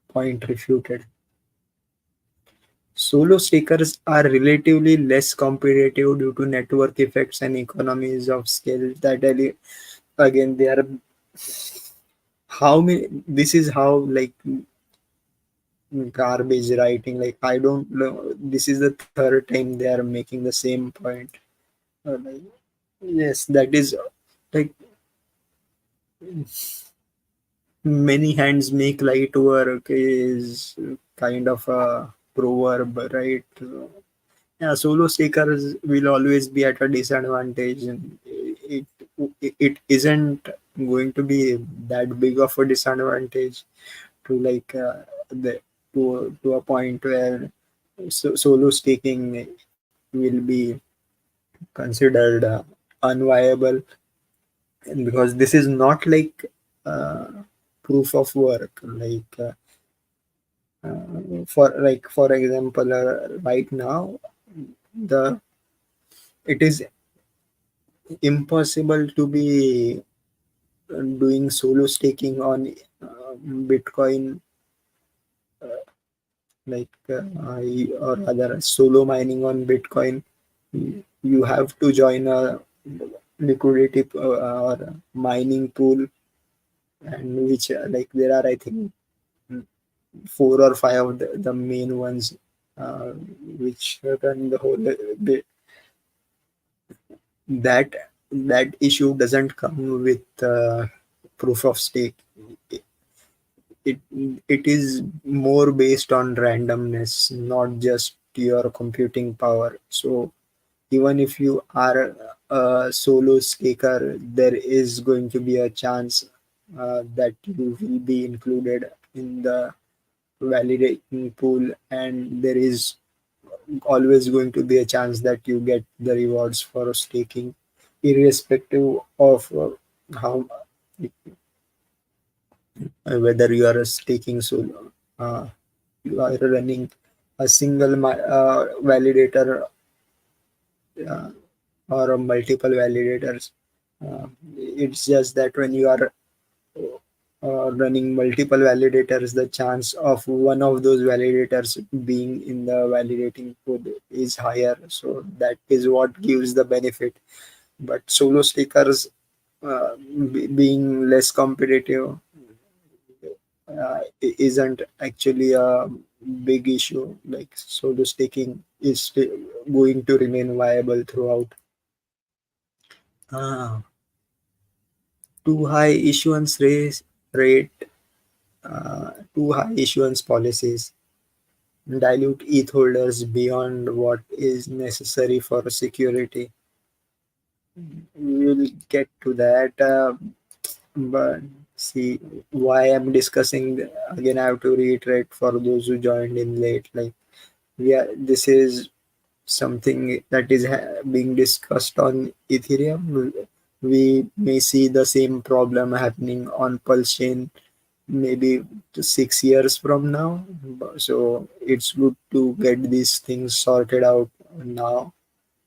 point refuted. Solo stakers are relatively less competitive due to network effects and economies of scale. Again, they are how many. This is how garbage writing. Like I don't know. This is the third time they are making the same point. Like, yes, that is like many hands make light work is kind of a proverb, right? So, yeah, solo stakers will always be at a disadvantage, and it isn't going to be that big of a disadvantage to the to a point where solo staking will be considered unviable, and because this is not like uh, proof of work. For example, right now, the it is impossible to be doing solo staking on Bitcoin, or rather solo mining on Bitcoin. You have to join a liquidity or mining pool, and which there are, I think, four or five of the main ones, uh, which run the whole bit. That issue doesn't come with proof of stake. It is more based on randomness, not just your computing power. So even if you are a solo staker, there is going to be a chance that you will be included in the validating pool, and there is always going to be a chance that you get the rewards for staking, irrespective of how whether you are staking solo, you are running a single validator, uh, or multiple validators. It's just that when you are running multiple validators, the chance of one of those validators being in the validating pool is higher. So that is what gives the benefit. But solo stakers, being less competitive, isn't actually a big issue. Like solo staking is still going to remain viable throughout. Ah, too high issuance rate, too high issuance policies dilute ETH holders beyond what is necessary for security. We'll get to that, but see why I'm discussing again. I have to reiterate for those who joined in late. Yeah, this is something that is being discussed on Ethereum. We may see the same problem happening on Pulsechain maybe 6 years from now. So it's good to get these things sorted out now.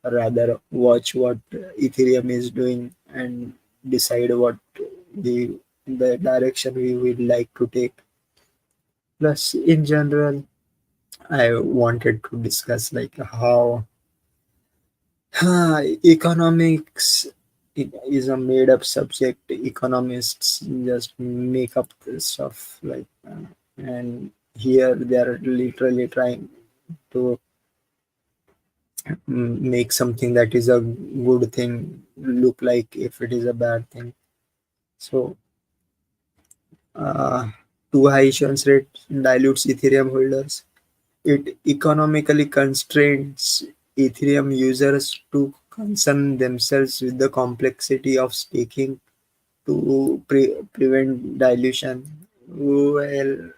Rather, watch what Ethereum is doing and decide what the direction we would like to take. Plus, in general, I wanted to discuss how economics is a made up subject. Economists just make up this stuff, and here they are literally trying to make something that is a good thing look like if it is a bad thing. So, uh, too high issuance rate dilutes Ethereum holders. It economically constrains Ethereum users to concern themselves with the complexity of staking to prevent dilution. Well,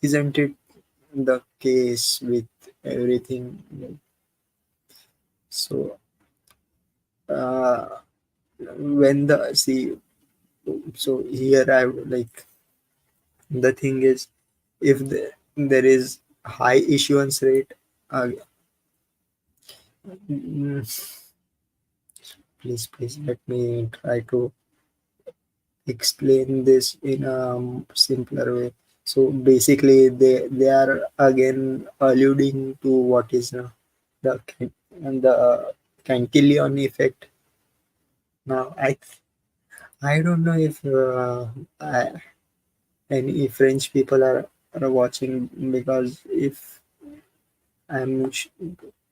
isn't it the case with everything? So, uh, when the see, so here I the thing is, if there is high issuance rate, uh, mm, please let me try to explain this in a simpler way. So basically, they are again alluding to what is the Cantillon effect. Now, I don't know if any French people are watching, because if I'm sh-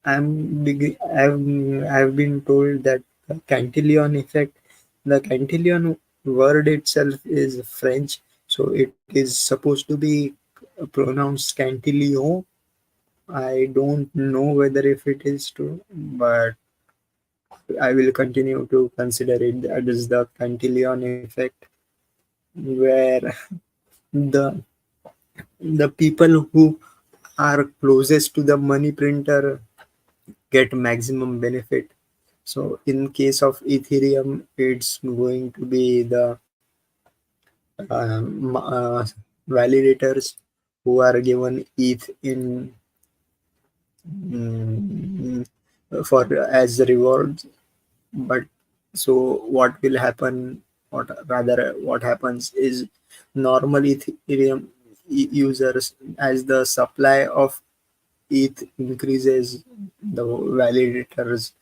I've been told that the Cantillon effect, the Cantillon word itself is French, so it is supposed to be pronounced Cantillon. I don't know whether if it is true, but I will continue to consider it that is the Cantillon effect, where the the people who are closest to the money printer get maximum benefit. So in case of Ethereum, it's going to be validators who are given ETH in mm, for as rewards. But so what will happen? What rather what happens is normal Ethereum users, as the supply of ETH increases, the validators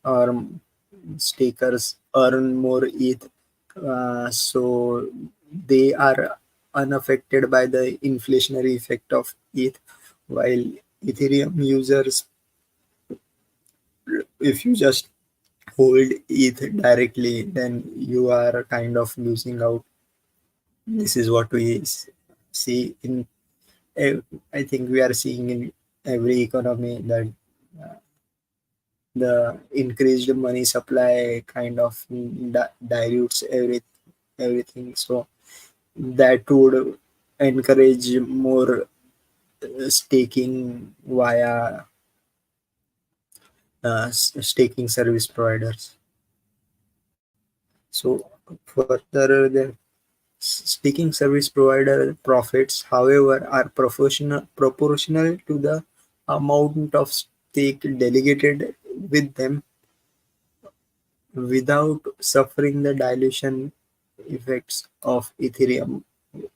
or stakers earn more ETH, so they are unaffected by the inflationary effect of ETH, while Ethereum users, if you just hold ETH directly, then you are kind of losing out. This is what we see in, I think we are seeing in every economy, that the increased money supply kind of dilutes everything. So that would encourage more staking via staking service providers. So further, the staking service provider profits, however, are proportional to the amount of stake delegated with them, without suffering the dilution effects of Ethereum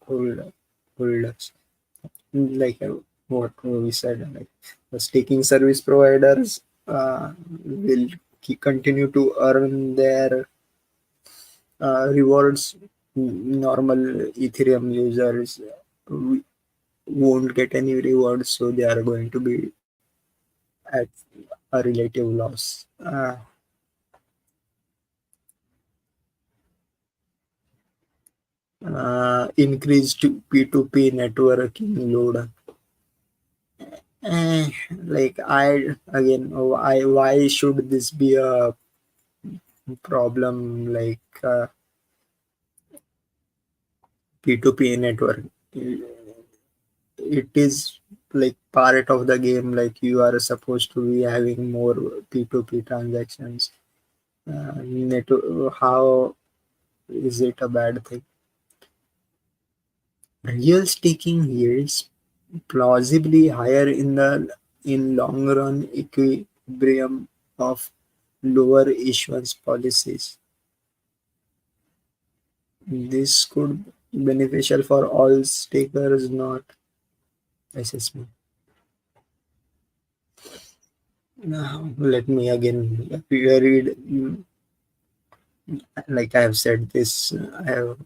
holders. Like what we said, like the staking service providers will continue to earn their rewards. Normal Ethereum users won't get any rewards, so they are going to be at a relative loss. Increased P2P networking load. Like I again, why should this be a problem? Like P2P network, it is like part of the game. Like you are supposed to be having more P2P transactions. How is it a bad thing? Real staking yields plausibly higher in long run equilibrium of lower issuance policies. This could be beneficial for all stakers, not assessment. Now, let me again read. Like I have said this, I have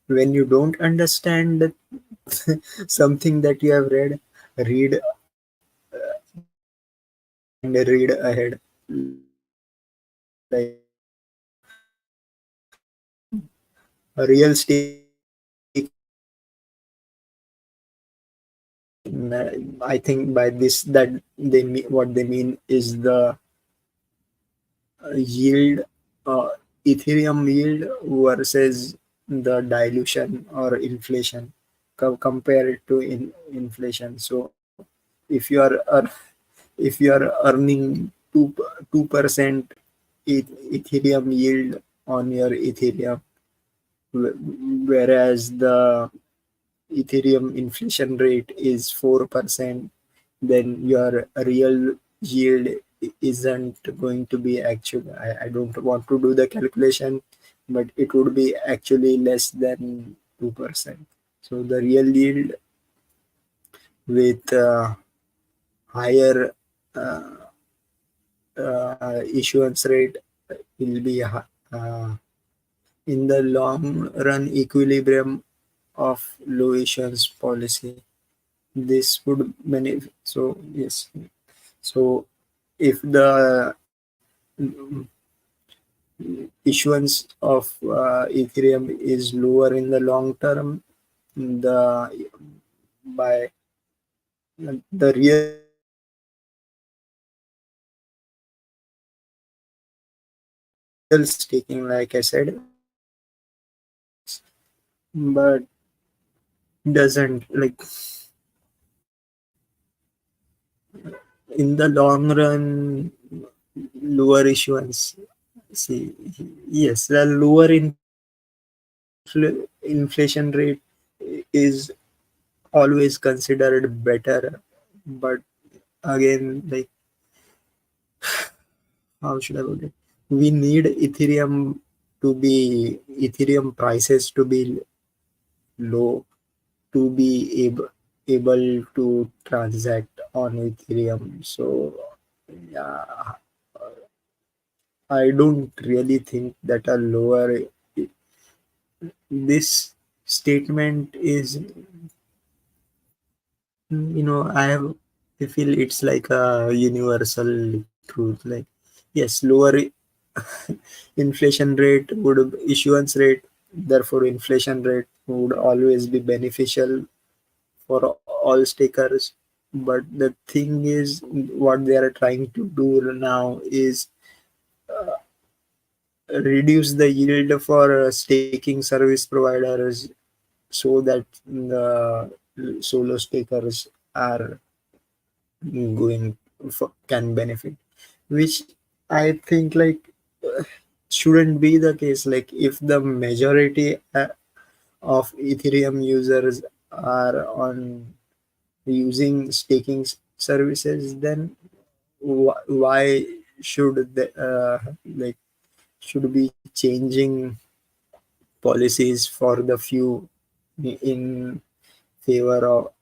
when you don't understand something that you have read and read ahead. Like a real staking I think by this that they mean, what they mean is the yield, uh, Ethereum yield versus the dilution or inflation, compared to inflation. So if you are if you are earning 2% Ethereum yield on your Ethereum, whereas the Ethereum inflation rate is 4%, then your real yield isn't going to be actual. I don't want to do the calculation, but it would be actually less than 2%. So the real yield with higher uh, issuance rate will be in the long run equilibrium of low issuance policy. This would benefit. So yes, so if the issuance of Ethereum is lower in the long term, the by the real staking, like I said, but doesn't like in the long run lower issuance. See, yes, the lower inflation inflation rate is always considered better, but again, like, how should I put it? We need Ethereum prices to be low to be able to transact on Ethereum. So yeah, I don't really think that a lower this statement is, I feel it's like a universal truth. Like, yes, lower inflation rate would issuance rate, therefore inflation rate would always be beneficial for all stakers. But the thing is, what they are trying to do now is reduce the yield for staking service providers so that the solo stakers are going can benefit, which I think like shouldn't be the case. Like, if the majority of Ethereum users are on using staking services, then why should they like should be changing policies for the few in favor of,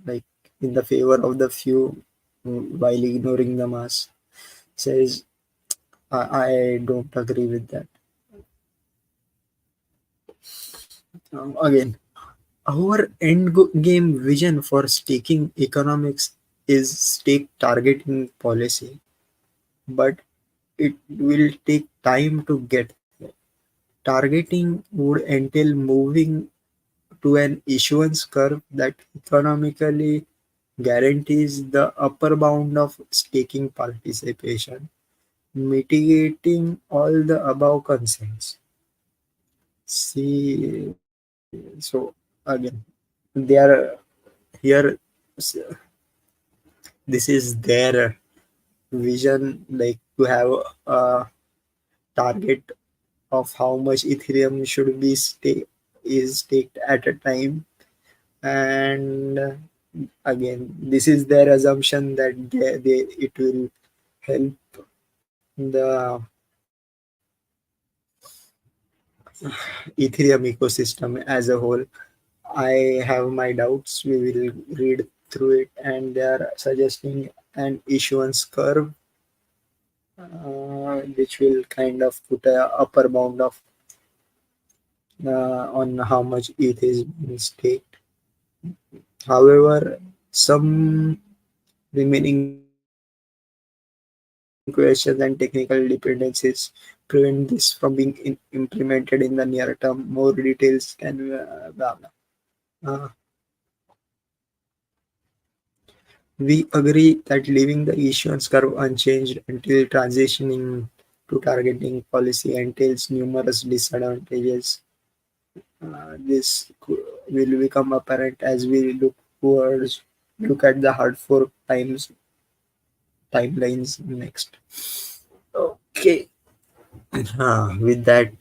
like, in the favor of the few, while ignoring the mass? Says, I don't agree with that. Again, our game vision for staking economics is stake targeting policy, but it will take time to get there. Targeting would entail moving to an issuance curve that economically guarantees the upper bound of staking participation, mitigating all the above concerns. See, so again, they are here. This is their vision, like, to have a target of how much Ethereum should be staked at a time. And again, this is their assumption that it will help the Ethereum ecosystem as a whole. I have my doubts. We will read through it, and they are suggesting an issuance curve, which will kind of put a upper bound of on how much ETH is being staked. However, some remaining questions and technical dependencies prevent this from being implemented in the near term. More details can blah, blah. Uh, we agree that leaving the issuance curve unchanged until transitioning to targeting policy entails numerous disadvantages. This will become apparent as we look at the hard fork timelines next. Okay. With that,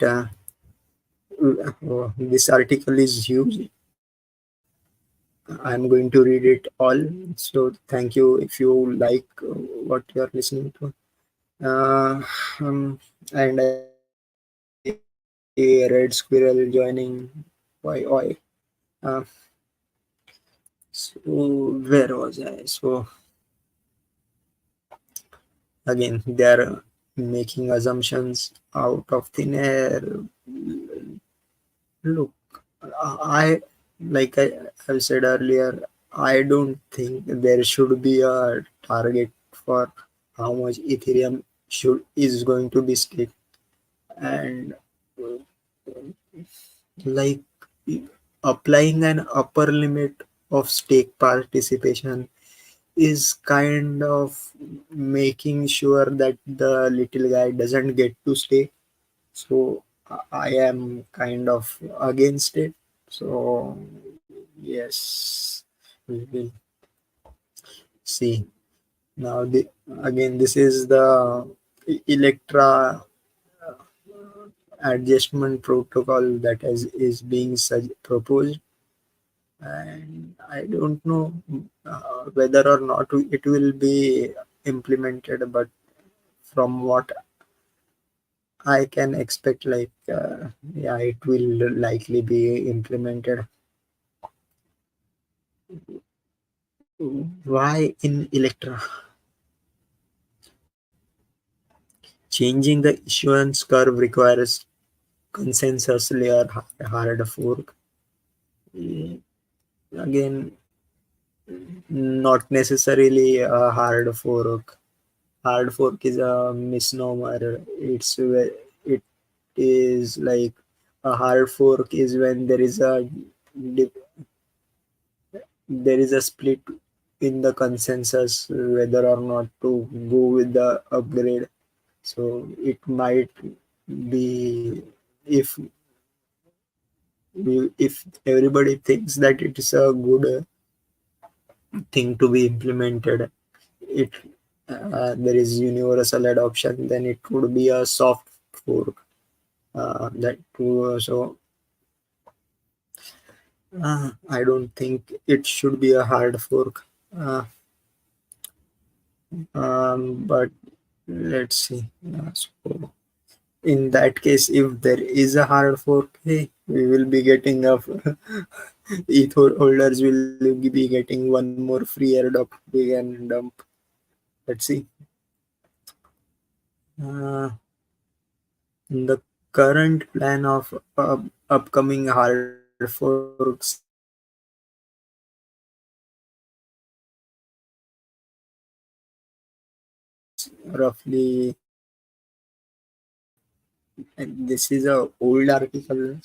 this article is huge. I'm going to read it all. So thank you if you like what you are listening to. Uh, um, and I see Red Squirrel joining. Why? Uh, so where was I? So again, they are making assumptions out of thin air. Look, I like I have said earlier, I don't think there should be a target for how much Ethereum should is going to be staked, and like applying an upper limit of stake participation is kind of making sure that the little guy doesn't get to stay. So I am kind of against it. So yes, we will see. Now again, this is the Electra adjustment protocol that is being proposed, and I don't know whether or not it will be implemented, but from what I can expect, like yeah, it will likely be implemented. Why in Electra? Changing the issuance curve requires consensus layer hard fork. Mm, Again, not necessarily a hard fork. Hard fork is a misnomer. It is like a hard fork is when dip- there is a split in the consensus whether or not to go with the upgrade. So it might be if if everybody thinks that it is a good thing to be implemented, it there is universal adoption, then it would be a soft fork. That too, so I don't think it should be a hard fork. Uh, but let's see. So in that case, if there is a hard fork, hey, we will be getting a ETH holders will be getting one more free airdrop we can dump. Let's see. Uh, the current plan of upcoming hard forks roughly, and this is a old article,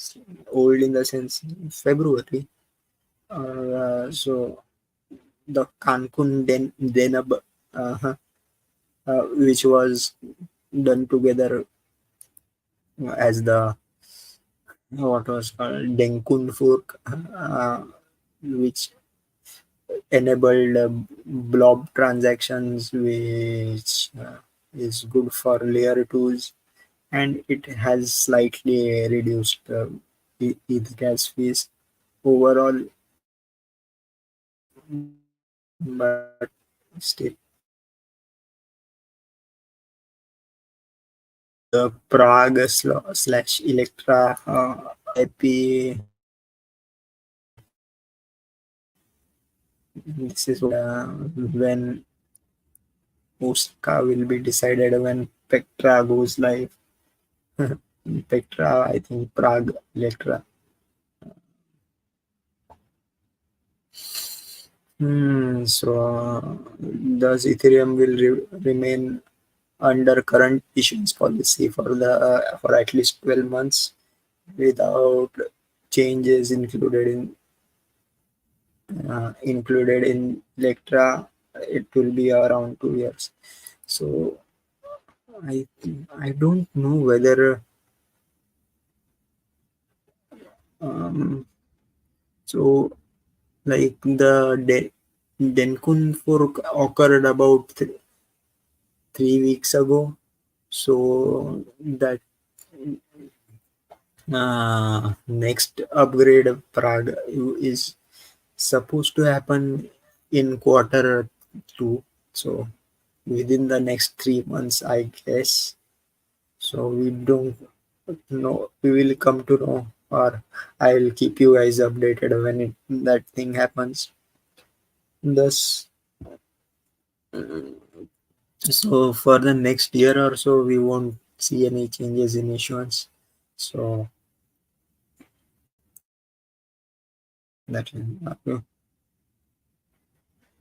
old in the sense February. So the Cancun Denab, which was done together as the what was called Denkun fork, which enabled blob transactions, which is good for layer twos, and it has slightly reduced ETH gas fees overall, but still. The Prague slash Electra IP. This is when Osaka will be decided when Petra goes live. Petra, I think Prague, Electra. So does Ethereum will remain under current issuance policy for at least 12 months without changes included in Electra? It will be around 2 years. So I don't know whether um, so like the Denkun fork occurred about 3 weeks ago. So that next upgrade of Prague is supposed to happen in quarter 2. So within the next 3 months, I guess. So we don't know. We will come to know, or I will keep you guys updated when that thing happens. Thus, so for the next year or so, we won't see any changes in issuance. So that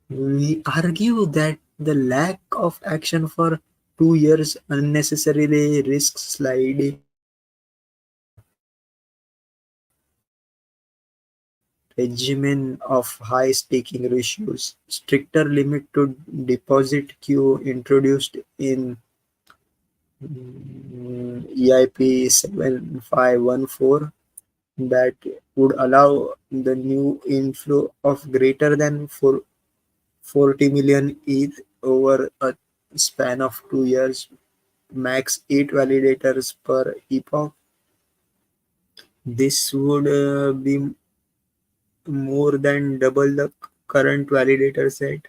we argue that the lack of action for 2 years unnecessarily risks sliding regimen of high staking ratios. Stricter limit to deposit queue introduced in EIP 7514 that would allow the new inflow of greater than 40 million ETH over a span of 2 years, max 8 validators per epoch. This would be more than double the current validator set,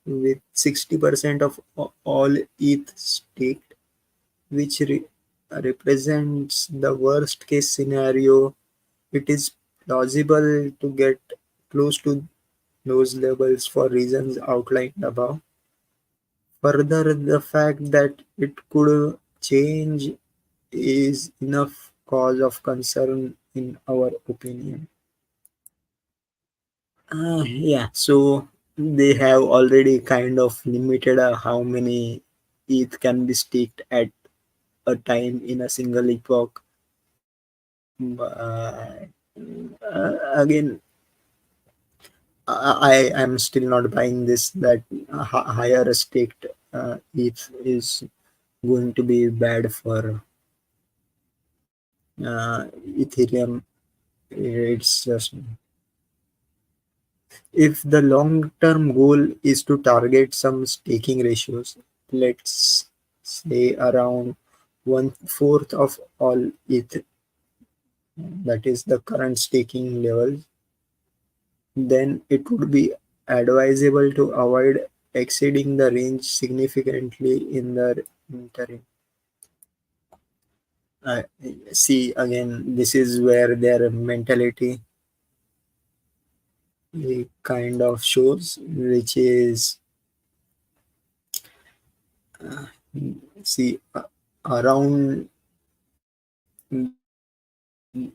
with 60% of all ETH staked, which represents the worst case scenario. It is plausible to get close to those levels for reasons outlined above. Further, the fact that it could change is enough cause of concern in our opinion. Yeah, so they have already kind of limited how many ETH can be staked at a time in a single epoch. But again, I am still not buying this that higher staked ETH is going to be bad for Ethereum. It's just if the long term goal is to target some staking ratios, let's say around one fourth of all ETH, that is the current staking level, then it would be advisable to avoid exceeding the range significantly in the interim. Uh, See, again, this is where their mentality kind of shows, which is see around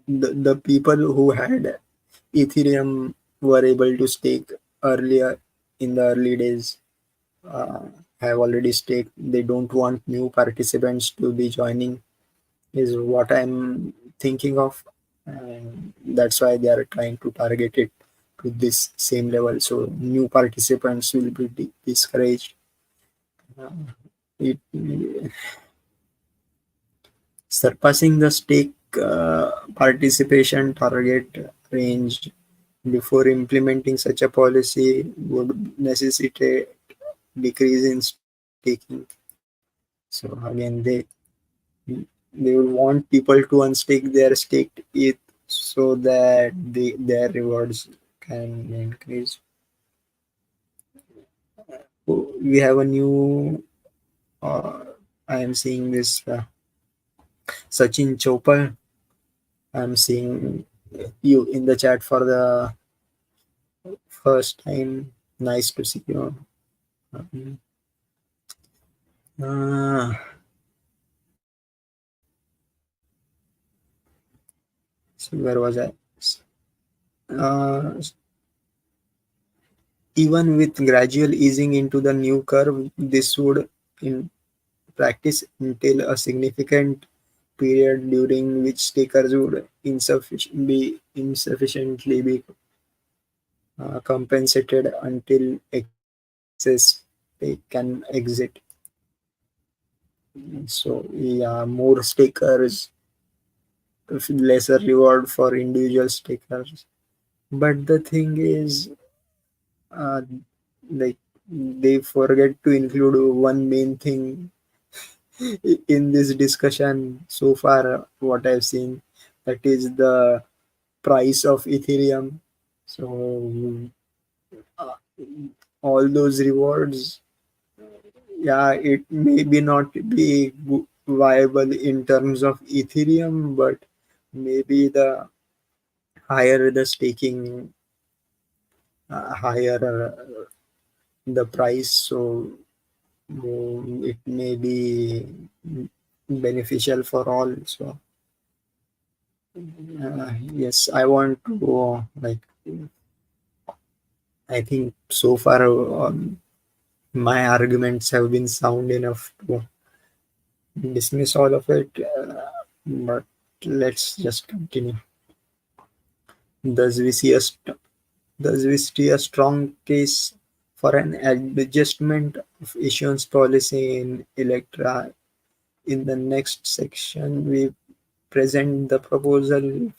the people who had Ethereum were able to stake earlier in the early days uh, have already staked. They don't want new participants to be joining, is what I'm thinking of, and that's why they are trying to target it to this same level. So new participants will be discouraged. Uh, it surpassing the stake participation target range before implementing such a policy would necessitate decrease in staking. So again, they will want people to unstake their staked ETH so that their rewards can increase. Oh, we have a new. Uh, I am seeing this Sachin Chopal. I am seeing you in the chat for the first time. Nice to see you. Um, Uh, so where was I? Uh, Even with gradual easing into the new curve, this would in practice entail a significant period during which stakers would insufficiently be compensated until excess they can exit. So yeah, more stakers, lesser reward for individual stakers. But the thing is, uh, like they forget to include one main thing in this discussion so far. What I've seen, that is the price of Ethereum. So uh, all those rewards, yeah, it maybe not be viable in terms of Ethereum, but maybe the higher the staking, higher the price. So it may be beneficial for all. So yes, I want to like I think so far my arguments have been sound enough to dismiss all of it, but let's just continue. Thus we see a thus we see a strong case for an adjustment of issuance policy in Electra. In the next section, we present the proposal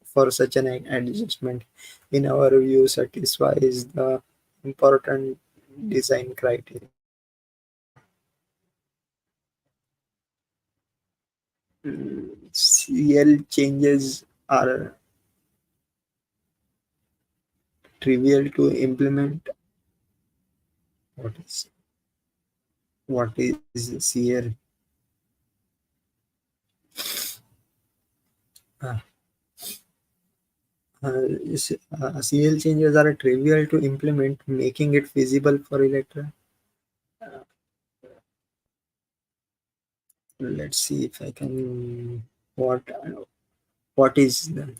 for such an adjustment. In our view, satisfies the important design criteria. CL changes are trivial to implement. What is CL? Uh, CL changes are trivial to implement, making it feasible for Electra. Let's see if I can. What is the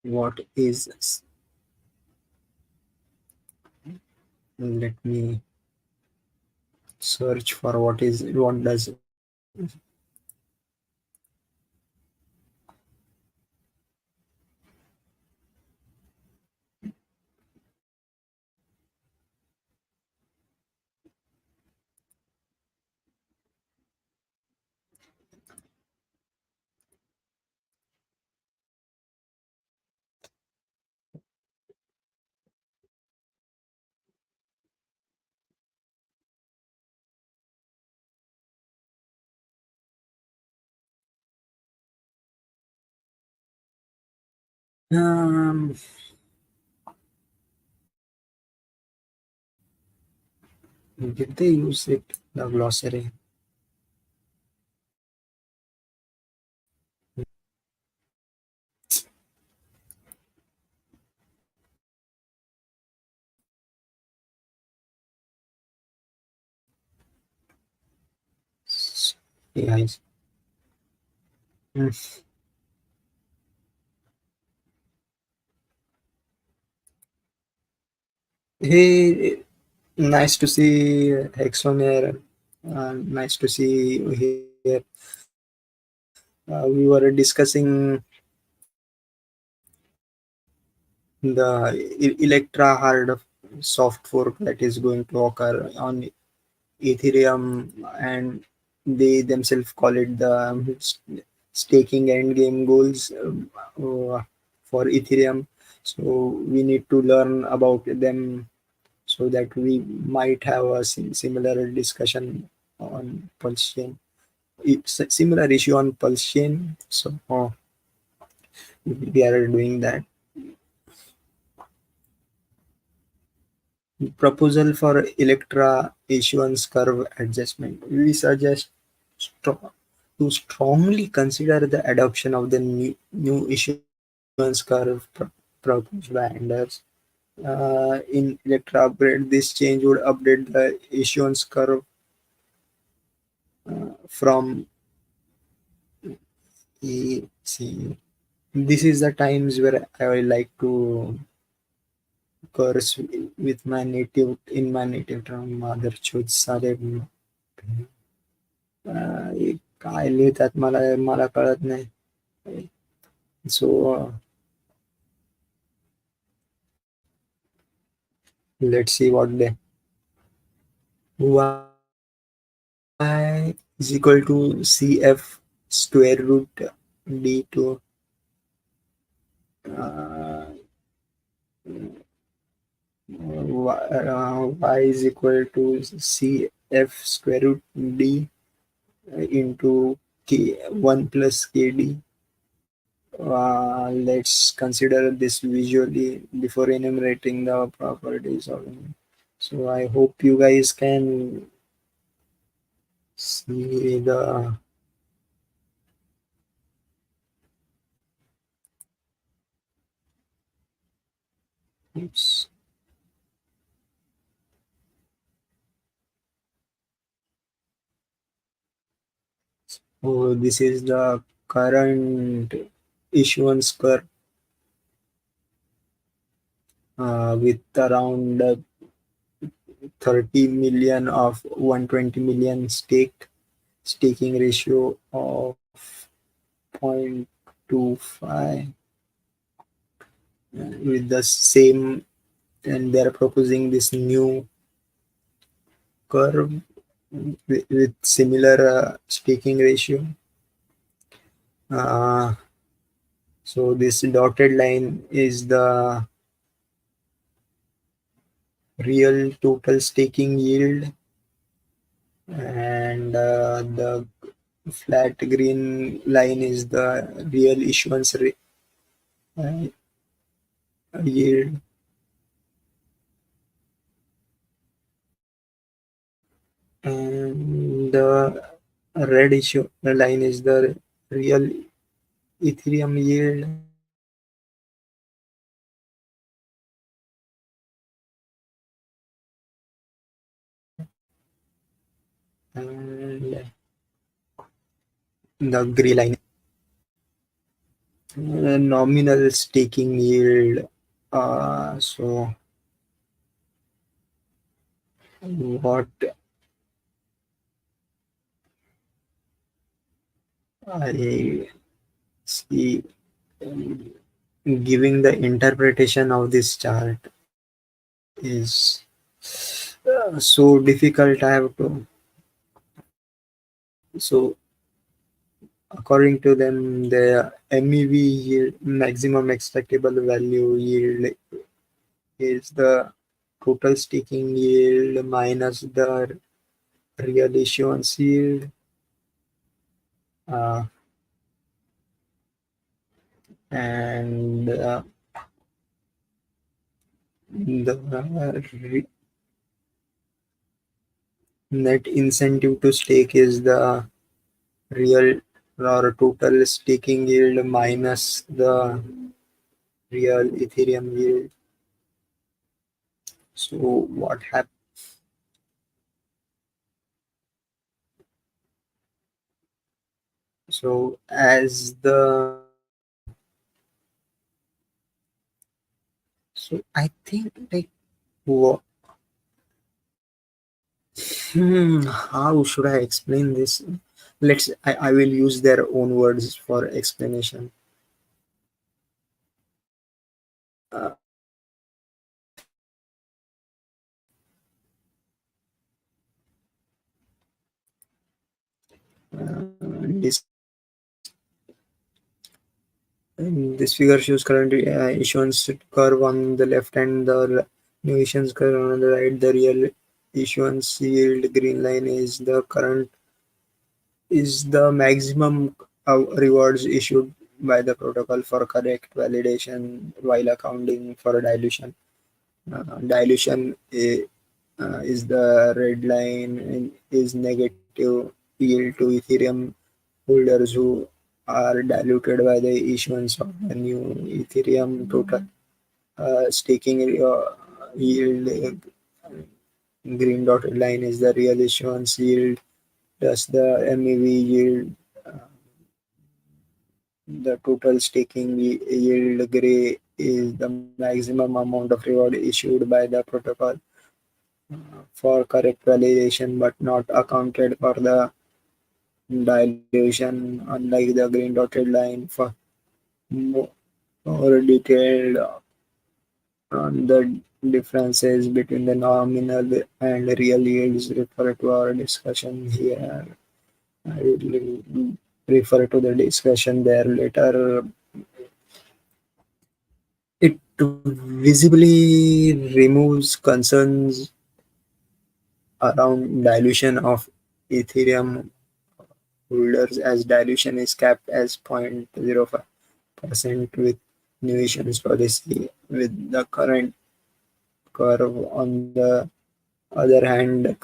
what is? Let me search for what does. Um, did they use it the glossary? Yeah. Mm. Hey, nice to see Hexon here. Nice to see you here. We were discussing the Electra hard soft fork that is going to occur on Ethereum, and they themselves call it the staking endgame goals for Ethereum. So we need to learn about them so that we might have a similar discussion on Pulsechain. It's a similar issue on Pulsechain. So we are doing that. Proposal for Electra issuance curve adjustment. We suggest to strongly consider the adoption of the new issuance curve proposed by Anders. In Electra upgrade, this change would update the issuance curve from see. This is the times where I like to curse with my native in my native tongue. Mother chod साले काय लिहितात मला मला कळत नाही. So let's see what they y is equal to cf square root d to uh, y is equal to cf square root d into k 1 plus kd. Let's consider this visually before enumerating the properties of it. So I hope you guys can see the oops. Oh, this is the current issuance curve with around 30 million of 120 million staking ratio of 0.25 with the same, and they're proposing this new curve with similar staking ratio. Uh, so this dotted line is the real total staking yield, and the flat green line is the real issuance uh, yield, and the red issue line is the real Ethereum yield, and the gray line nominal staking yield. So what I see, giving the interpretation of this chart is so difficult. I have to. So according to them, the MEV yield, maximum expectable value yield, is the total staking yield minus the real issuance yield. Uh, and the net incentive to stake is the real or total staking yield minus the real Ethereum yield. So what happened? So as the so I think like how should I explain this? I will use their own words for explanation. Uh, this this figure shows current issuance curve on the left and the new issuance curve on the right. The real issuance yield green line is the maximum rewards issued by the protocol for correct validation while accounting for dilution. Dilution is the red line and is negative yield to Ethereum holders who are diluted by the issuance of a new Ethereum total staking yield. Green dotted line is the real issuance yield plus the MEV yield. The total staking yield gray is the maximum amount of reward issued by the protocol for correct validation but not accounted for the dilution, unlike the green dotted line. For more detailed on the differences between the nominal and real yields, refer to our discussion here. I will refer to the discussion there later. It visibly removes concerns around dilution of Ethereum holders, as dilution is capped as 0.05% with new issuance policy. With the current curve, on the other hand,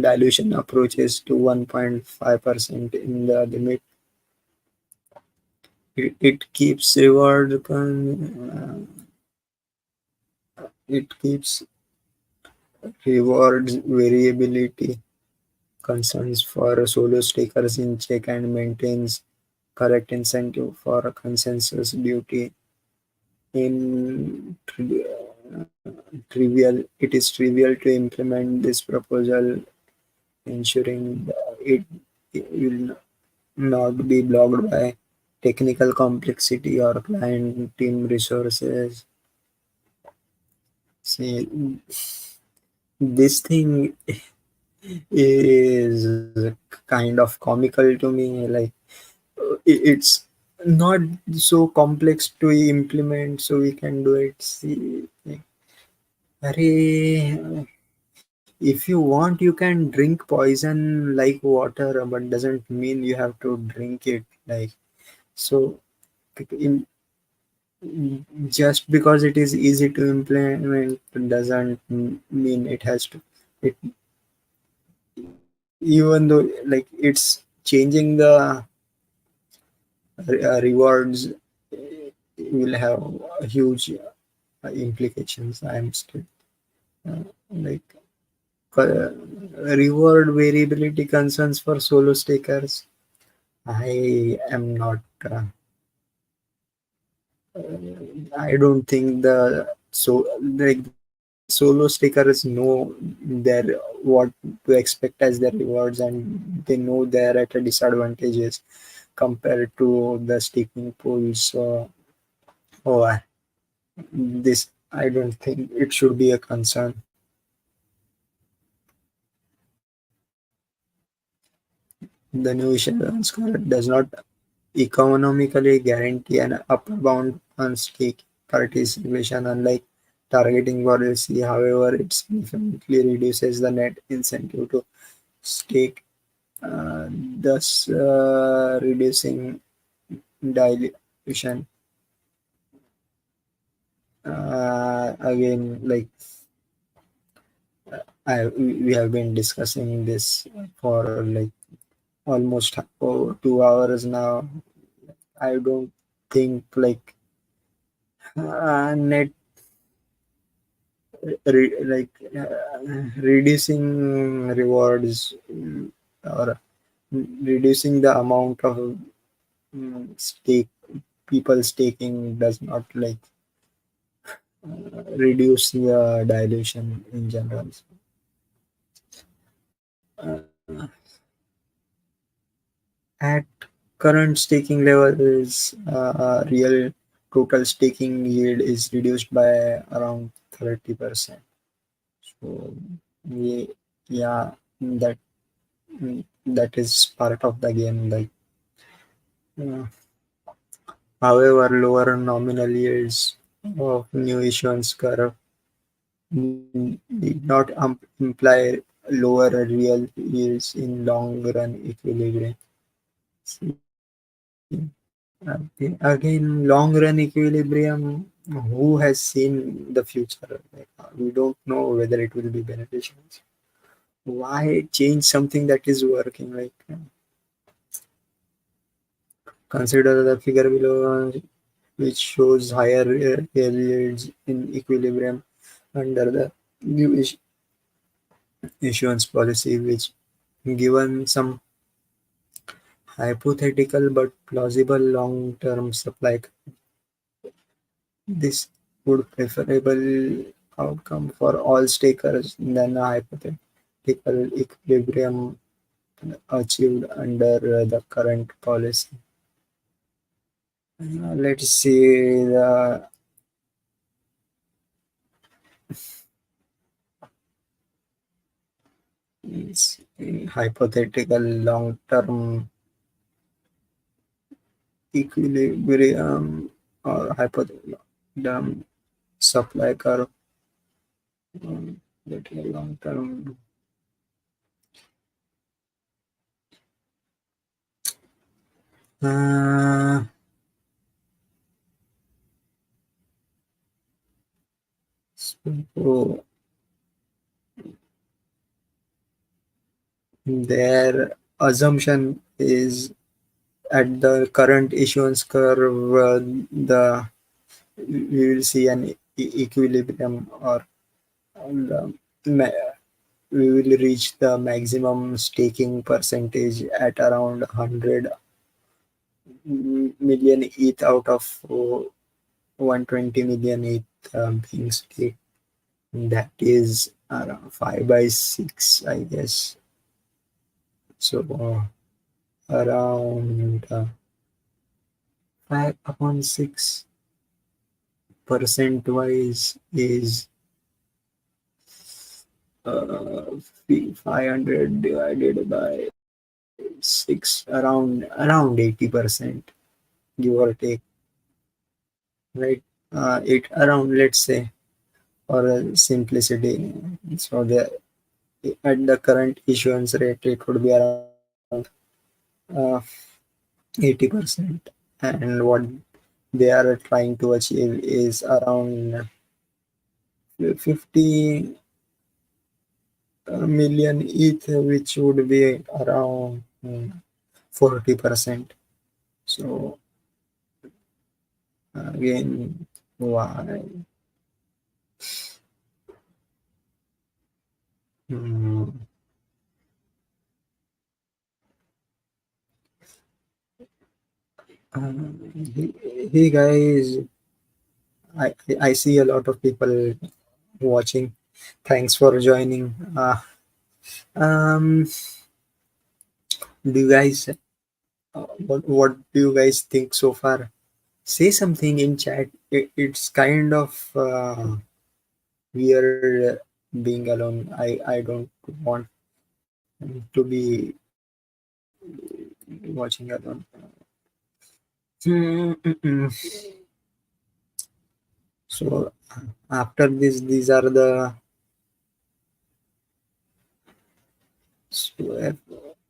dilution approaches to 1.5% in the limit. It keeps it keeps rewards variability concerns for solo stakers in check and maintains correct incentive for consensus duty. In it is trivial to implement this proposal, ensuring it will not be blocked by technical complexity or client team resources. See, this thing is kind of comical to me. Like it's not so complex to implement, so we can do it. See, Arey, if you want, you can drink poison like water, but doesn't mean you have to drink it. Like so, in, just because it is easy to implement doesn't mean it has to. It even though like it's changing the rewards will have huge implications. I am still like uh, reward variability concerns for solo stakers. I am not. I don't think the solo stakers know their what to expect as their rewards, and they know they're at a disadvantages compared to the staking pools. So, oh, this I don't think it should be a concern. The new issuance does not economically guarantee an upper bound on stake participation, unlike targeting policy. However, it significantly reduces the net incentive to stake, thus reducing dilution. Again, like we have been discussing this for like almost 2 hours now. I don't think like net like reducing rewards or reducing the amount of stake people staking does not like reduce the dilution in general. At current staking levels, real total staking yield is reduced by around 30%. So, yeah, yeah, that that is part of the game. Like, uh, however, lower nominal yields of new issuance curve did not imply lower real yields in long run equilibrium. See, again, long run equilibrium, who has seen the future? Like, we don't know whether it will be beneficial. Why change something that is working? Like, consider the figure below, which shows higher real yields in equilibrium under the new issuance policy, which given some hypothetical but plausible long-term supply, this would preferable outcome for all stakers than a hypothetical equilibrium achieved under the current policy. Let's see the hypothetical long-term equilibrium or hypothetical supply curve. Long-term. Uh, so their assumption is at the current issuance curve, the we will see an equilibrium or the, we will reach the maximum staking percentage at around 100 million ETH out of 120 million ETH being staked. That is around 5 by 6, I guess. So around 5 upon 6 percent wise is 500 divided by 6, around 80%, give or take, right? It around, let's say or simplicity. So at the current issuance rate, it would be around uh, 80%, and what they are trying to achieve is around 50 million ETH, which would be around 40%. So again, why? Hmm. Hey guys, I see a lot of people watching. Thanks for joining. Um, do you guys what do you guys think so far? Say something in chat. It's kind of weird being alone. I don't want to be watching alone. Mm-mm. So after this, these are the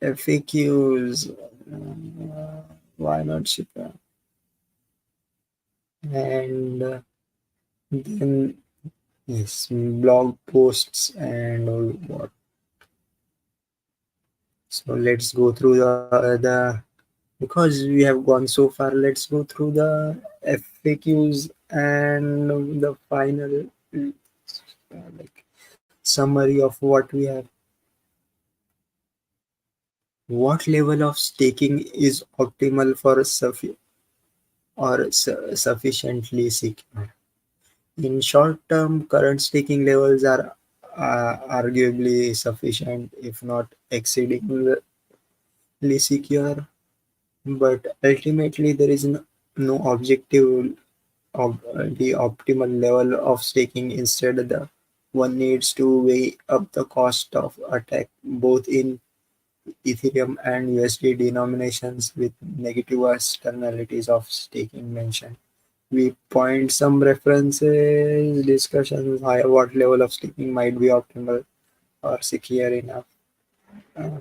FAQs. Why not ship? And then yes, blog posts and all what. So let's go through the because we have gone so far. Let's go through the FAQs and the final like summary of what we have. What level of staking is optimal for sufficiently secure? In short term, current staking levels are arguably sufficient, if not exceedingly secure. But ultimately, there is no objective of the optimal level of staking. Instead, the one needs to weigh up the cost of attack both in Ethereum and USD denominations with negative externalities of staking mentioned. We point some references, discussions, what level of staking might be optimal or secure enough. Uh,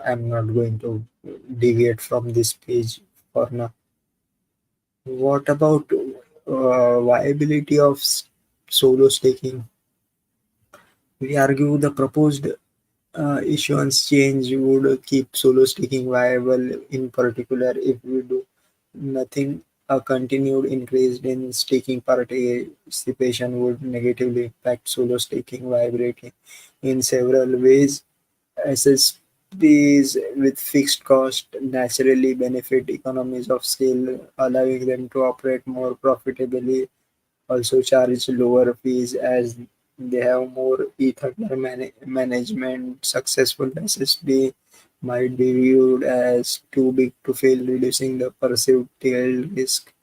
I'm not going to deviate from this page for now. What about viability of solo staking? We argue the proposed issuance change would keep solo staking viable. In particular, if we do nothing, a continued increase in staking participation would negatively impact solo staking viability in several ways. SSPs with fixed cost naturally benefit economies of scale, allowing them to operate more profitably, also charge lower fees as they have more ether management. Successful SSB might be viewed as too big to fail, reducing the perceived tail risk.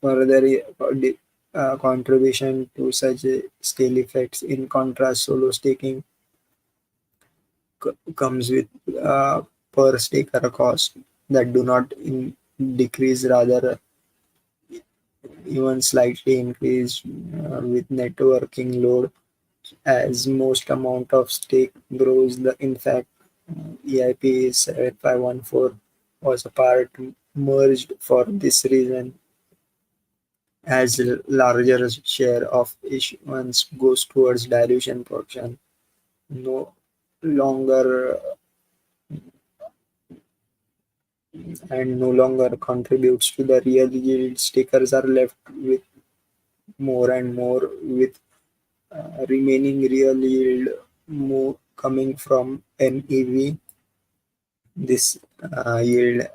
Further contribution to such scale effects. In contrast, solo staking comes with per staker cost that do not decrease, rather even slightly increase with networking load. As most amount of stake grows, in fact, EIP 7514 was a part merged for this reason. As larger share of issuance goes towards dilution protection, no longer no longer contributes to the real yield, stakers are left with more and more, with remaining real yield more coming from NEV. This yield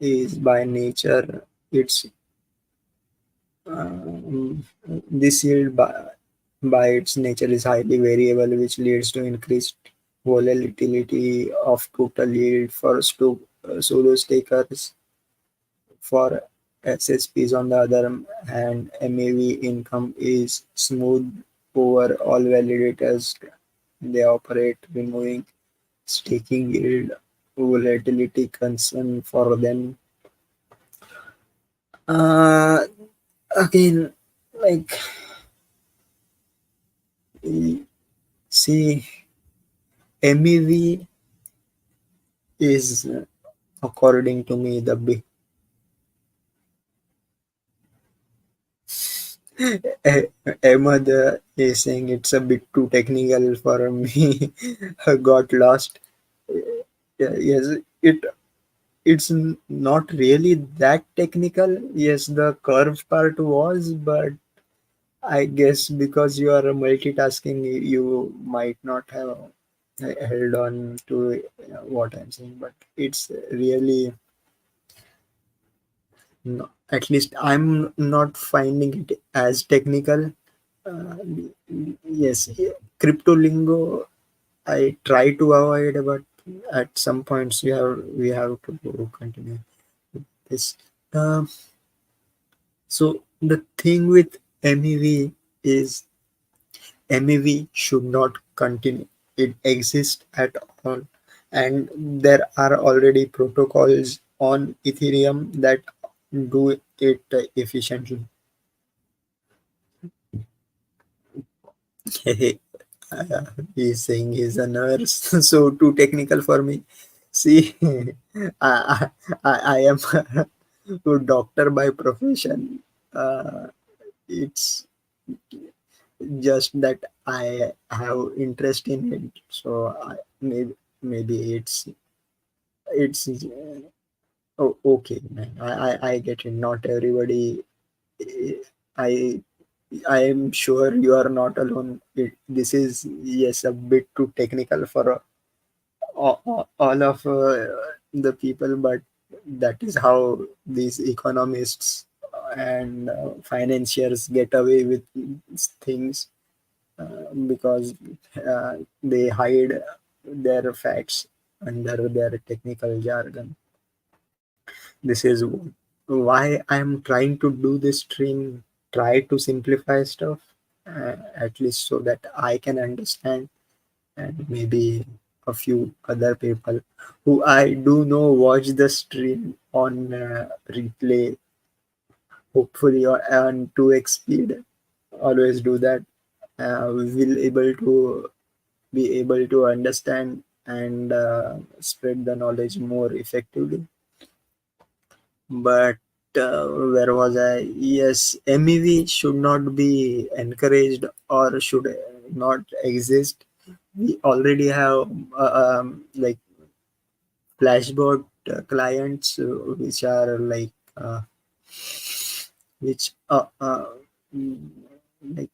is by nature it's this yield by its nature is highly variable, which leads to increased volatility of total yield for solo stakers. For SSPs, on the other hand, MAV income is smooth over all validators they operate, removing staking yield volatility concern for them. Uh, again, like, see, MEV is, according to me, the big. Ahmad is saying it's a bit too technical for me. I got lost. Yes, it's not really that technical. Yes, the curve part was, but I guess because you are multitasking, you might not have held on to what I'm saying. But it's really, no, at least I'm not finding it as technical. Uh, yes, crypto lingo I try to avoid, but at some points we have to continue with this. Um, so the thing with MEV is MEV should not continue. It exists at all, and there are already protocols on Ethereum that do it efficiently. Uh, he's saying he's a nurse, so too technical for me. See, I am a doctor by profession. It's just that I have interest in it, so maybe it's oh, okay, man. I get it. Not everybody. I I am sure you are not alone. This is, yes, a bit too technical for all of the people, but that is how these economists and financiers get away with things, because they hide their facts under their technical jargon. This is why I'm trying to do this stream, try to simplify stuff, at least so that I can understand, and maybe a few other people who I do know watch the stream on replay, hopefully on 2x speed. Always do that. We will able to be able to understand and spread the knowledge more effectively. But where was I? Yes, MEV should not be encouraged or should not exist. We already have like flashbot clients, which are like which mm, like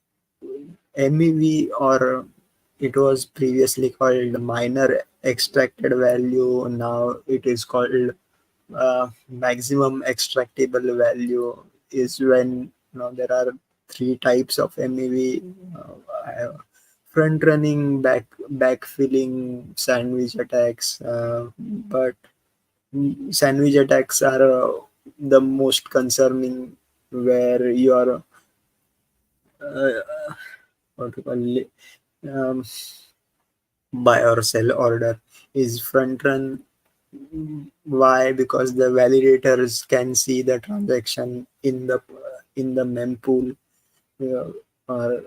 MEV, or it was previously called minor extracted value. Now it is called maximum extractable value. Is when, there are three types of MEV: front running, backfilling, sandwich attacks. But sandwich attacks are the most concerning, where you are what to call it, um, buy or sell order is front run. Why? Because the validators can see the transaction in the mempool, uh, or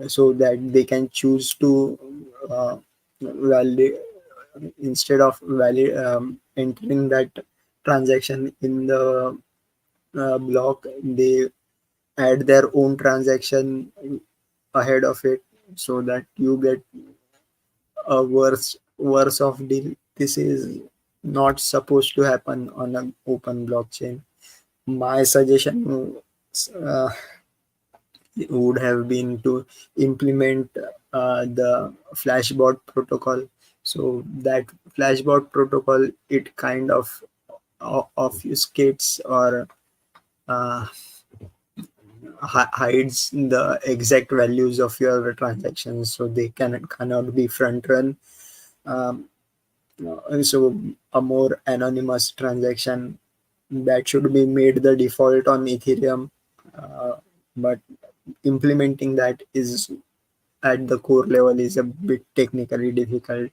so that they can choose to validate, instead of entering that transaction in the block, they add their own transaction ahead of it, so that you get a worse of deal. This is not supposed to happen on an open blockchain. My suggestion uh, would have been to implement the flashbot protocol. So that flashbot protocol, it kind of obfuscates or uh, hides the exact values of your transactions, so they cannot be front run. um, so a more anonymous transaction that should be made the default on Ethereum, uh, but implementing that is at the core level is a bit technically difficult,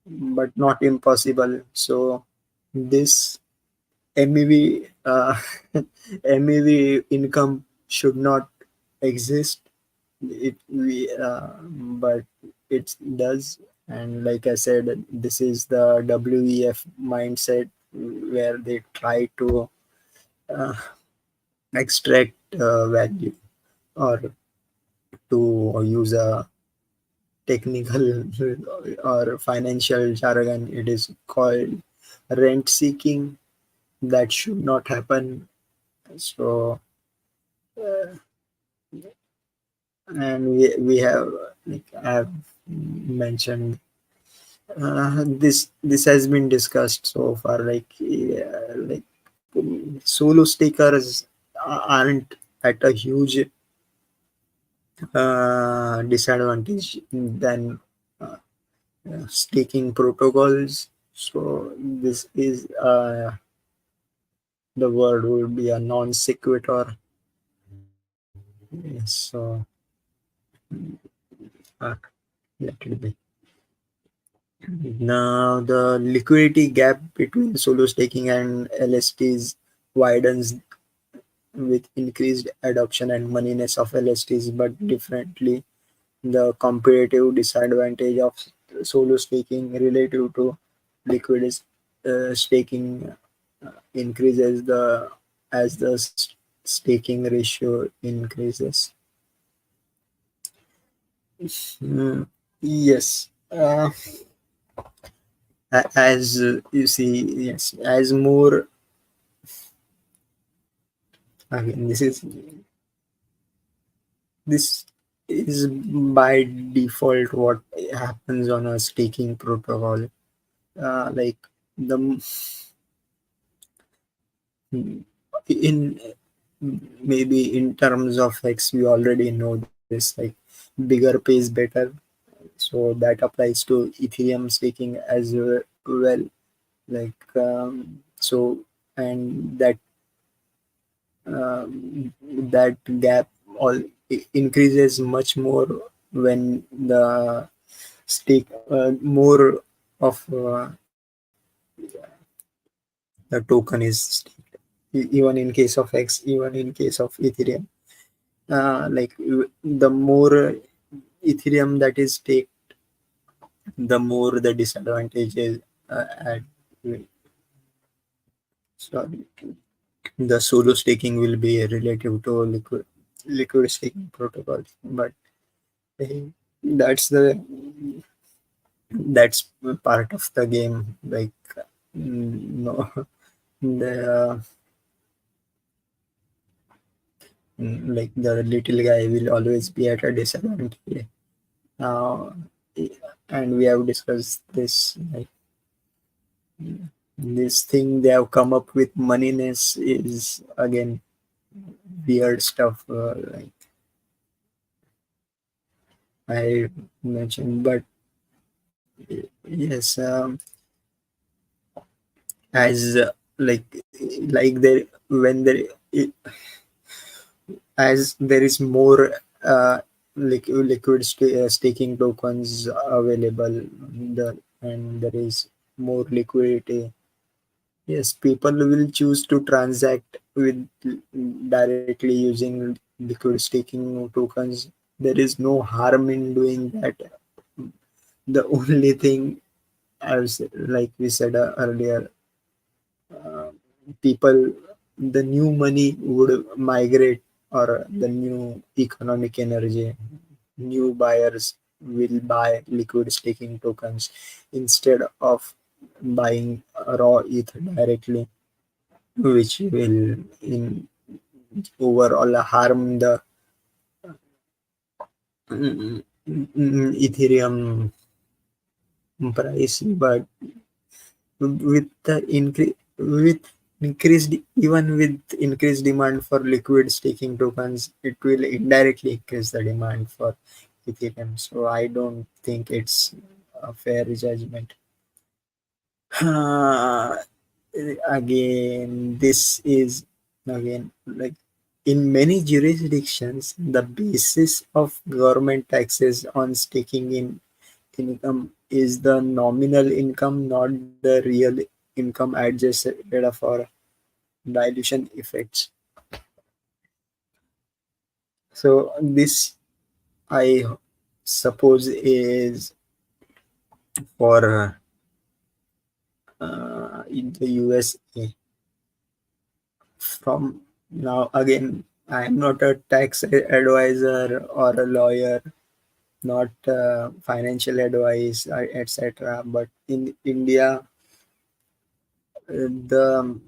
but not impossible. So this MEV MEV income should not exist. But it does. And like I said, this is the WEF mindset where they try to uh, extract value, or to use a technical or financial jargon, it is called rent seeking. That should not happen. So, and we have, like I have mentioned, this has been discussed so far. Like, like solo stakers aren't at a huge disadvantage than uh, staking protocols. So this is the word would be a non sequitur. Yes, so uh, let it be. Now the liquidity gap between solo staking and LSTs widens with increased adoption and moneyness of LSTs, but differently. The comparative disadvantage of solo staking relative to liquid staking increases as the staking ratio increases. Mm, yes. As you see, yes, as more, again, this is by default what happens on a staking protocol. Like the in maybe in terms of X, we already know this. Like bigger pays better, so that applies to Ethereum staking as well. Like so, and that gap all increases much more when the stake more of the token is staked. Even in case of X, even in case of Ethereum, like the more Ethereum that is staked, the more the disadvantage is at, sorry, the solo staking will be relative to liquid staking protocol. But eh, that's the that's part of the game. Like no, the like the little guy will always be at a disadvantage. Uh, and we have discussed this. Like this thing they have come up with, moneyness, is again weird stuff. Like I mentioned, but yes, as like there when there as there is more liquid staking tokens available, and there is more liquidity. Yes, people will choose to transact with directly using liquid staking tokens. There is no harm in doing that. The only thing, as like we said earlier, uh, people, the new money would migrate, or the new economic energy, new buyers will buy liquid staking tokens instead of buying raw ETH directly, which will in overall harm the Ethereum price. But with the increase with increased even with increased demand for liquid staking tokens, it will indirectly increase the demand for Ethereum. So I don't think it's a fair judgment. Uh, Again, this is again like in many jurisdictions, the basis of government taxes on staking in income is the nominal income, not the real income adjusted for. dilution effects. So this, I suppose, is for in the USA. From now, again, I am not a tax advisor or a lawyer, not financial advice, etc. But in India, the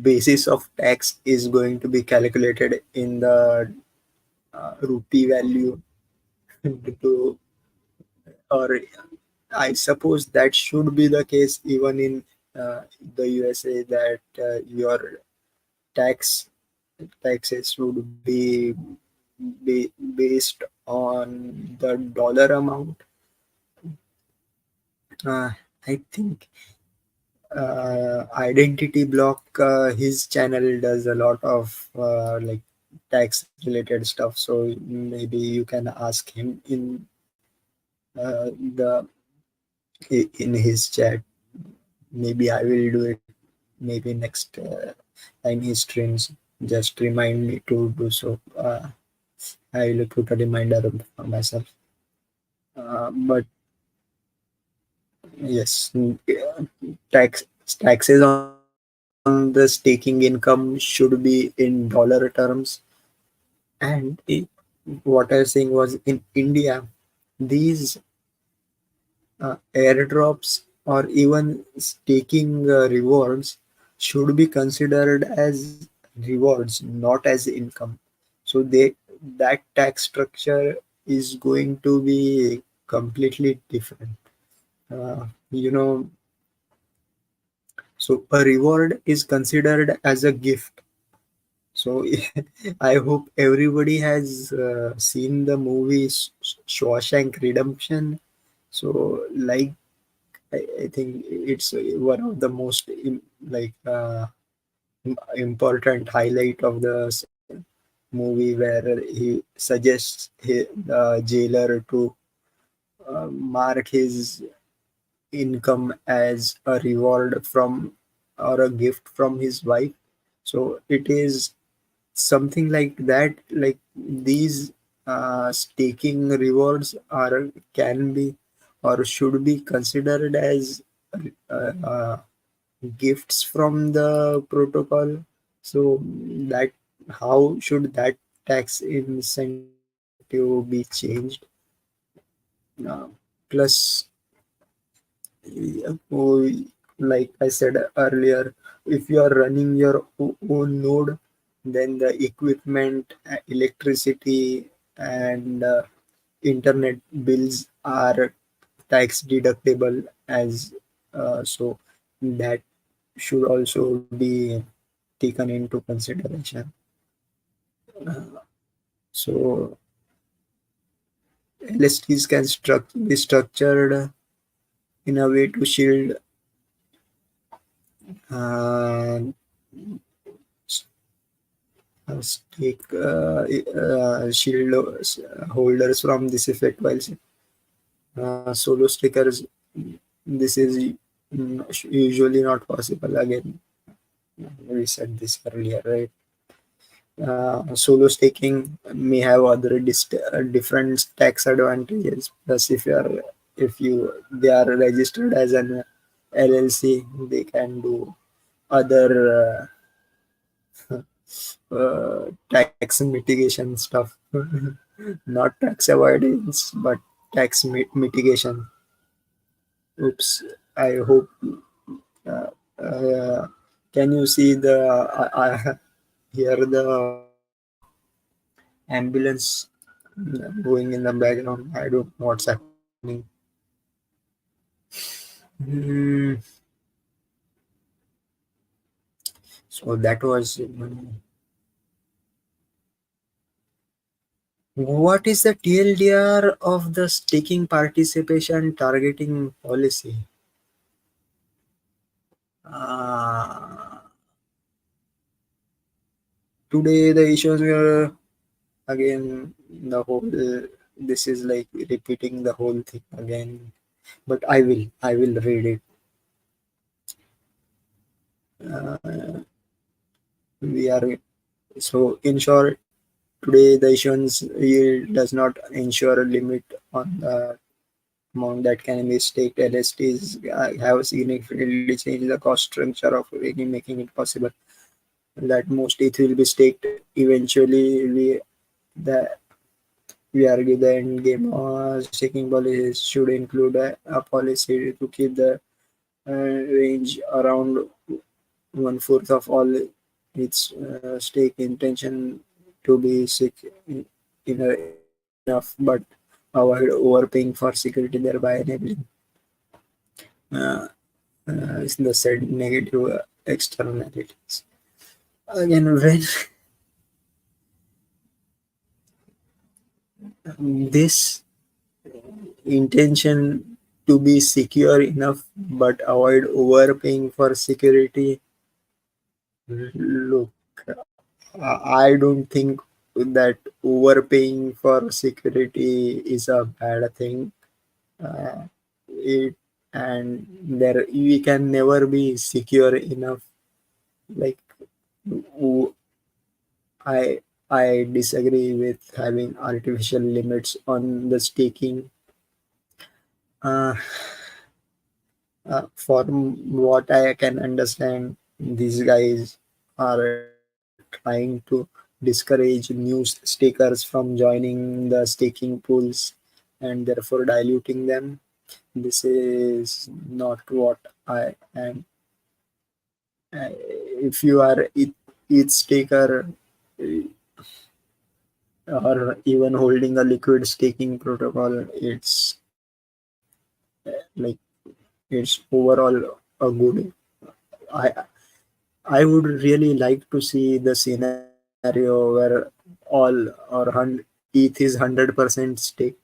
basis of tax is going to be calculated in the rupee value to, or I suppose that should be the case even in the USA, that your tax taxes would be based on the dollar amount. I think Identity Block, his channel does a lot of like tax related stuff. So maybe you can ask him the in his chat. Maybe I will do it. Maybe next time he streams, just remind me to do so. I will put a reminder for myself. But yes, taxes on the staking income should be in dollar terms. And what I was saying was, in India, these airdrops or even staking rewards should be considered as rewards, not as income. So that tax structure is going to be completely different. You know, so a reward is considered as a gift. So I hope everybody has seen the movie Shawshank Redemption. So like, I think it's one of the most important highlight of the movie, where he suggests the jailer to mark his income as a reward from, or a gift from his wife. So it is something like that. Like these staking rewards are, can be, or should be considered as uh, gifts from the protocol. So that, how should that tax incentive be changed? Plus, like I said earlier, if you are running your own node, then the equipment, electricity, and internet bills are tax deductible, as so that should also be taken into consideration. So LSTs can be structured in a way to shield uh, stake shield holders from this effect, while solo stickers, this is usually not possible. Again, we said this earlier, right? Solo staking may have other different tax advantages. Plus, if you they are registered as an LLC, they can do other tax mitigation stuff. Not tax avoidance, but tax mitigation. Oops. I hope. Uh, uh, can you see the? Hear the ambulance going in the background? I don't know what's happening. Hmm. So that was. What is the TLDR of the staking participation targeting policy? Uh, Today the issues were, again, the whole, this is like repeating the whole thing again, but I will read it. uh, we are so in short, today the issuance yield does not ensure a limit on the amount that can be staked. LSTs have significantly changed the cost structure of any, making it possible that most ETH will be staked. Eventually, the we argue the end game staking policies should include a policy to keep the range around one fourth of all its stake intention to be enough, but avoid overpaying for security, thereby enabling uh, the said negative externalities. Again, when this intention to be secure enough but avoid overpaying for security, look, I don't think that overpaying for security is a bad thing. Uh, it and there we can never be secure enough. Like w- I I disagree with having artificial limits on the staking. Uh, from what I can understand, these guys are trying to discourage new stakers from joining the staking pools and therefore diluting them. This is not what I am. If you are each staker or even holding a liquid staking protocol, it's like it's overall a good. I I would really like to see the scenario where all or ETH is 100% stake.